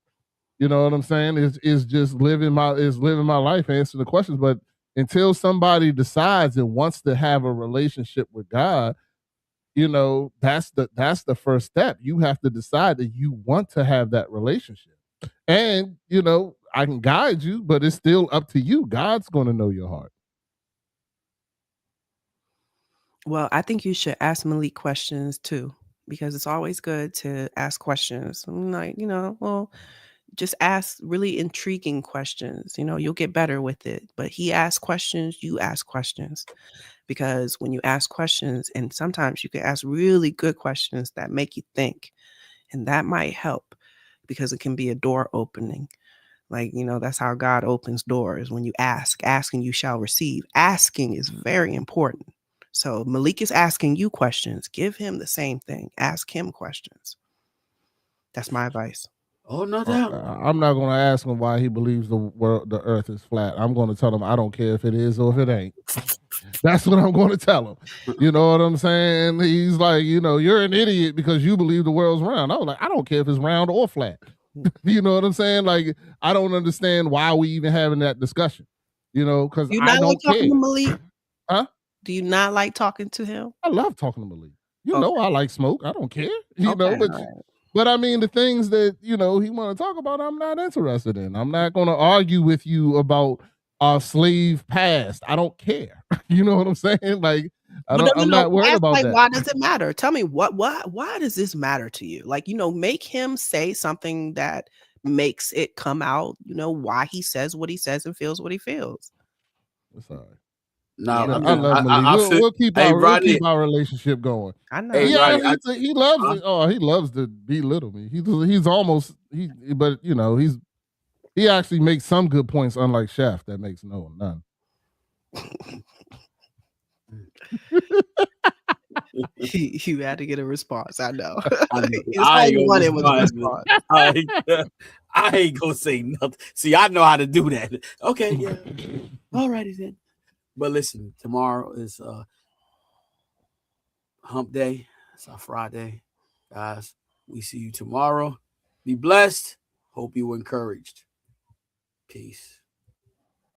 You know what I'm saying? It's just living my life, answering the questions. But until somebody decides and wants to have a relationship with God, that's the first step. You have to decide that you want to have that relationship. And, I can guide you, but it's still up to you. God's going to know your heart. Well, I think you should ask Malik questions too, because it's always good to ask questions. Like, just ask really intriguing questions. You'll get better with it. But he asks questions, you ask questions. Because when you ask questions, and sometimes you can ask really good questions that make you think, and that might help because it can be a door opening. Like, that's how God opens doors. When you ask, and you shall receive. Asking is very important. So Malik is asking you questions. Give him the same thing. Ask him questions. That's my advice. Oh, no doubt. I'm not going to ask him why he believes the earth is flat. I'm going to tell him I don't care if it is or if it ain't. That's what I'm going to tell him. You know what I'm saying? He's like, you're an idiot because you believe the world's round. I was like, I don't care if it's round or flat. You know what I'm saying? Like, I don't understand why we even having that discussion. Because I don't care. Talking to Malik? Huh? Do you not like talking to him? I love talking to Malik. I like smoke. I don't care. Okay, but I mean, the things that, he want to talk about, I'm not interested in. I'm not going to argue with you about our slave past. I don't care. You know what I'm saying? Like, I'm not worried about that. Why does it matter? Tell me why does this matter to you? Like, make him say something that makes it come out, why he says what he says and feels what he feels. It's all right. No, I love Malik. We'll keep our relationship going. I know. Hey, he loves it. Oh, he loves to belittle me. But he actually makes some good points, unlike Chef that makes none. You had to get a response. I know. I ain't gonna say nothing. See, I know how to do that. Okay, yeah. All righty then. But listen, tomorrow is hump day. It's our Friday. Guys, we see you tomorrow. Be blessed. Hope you were encouraged. Peace.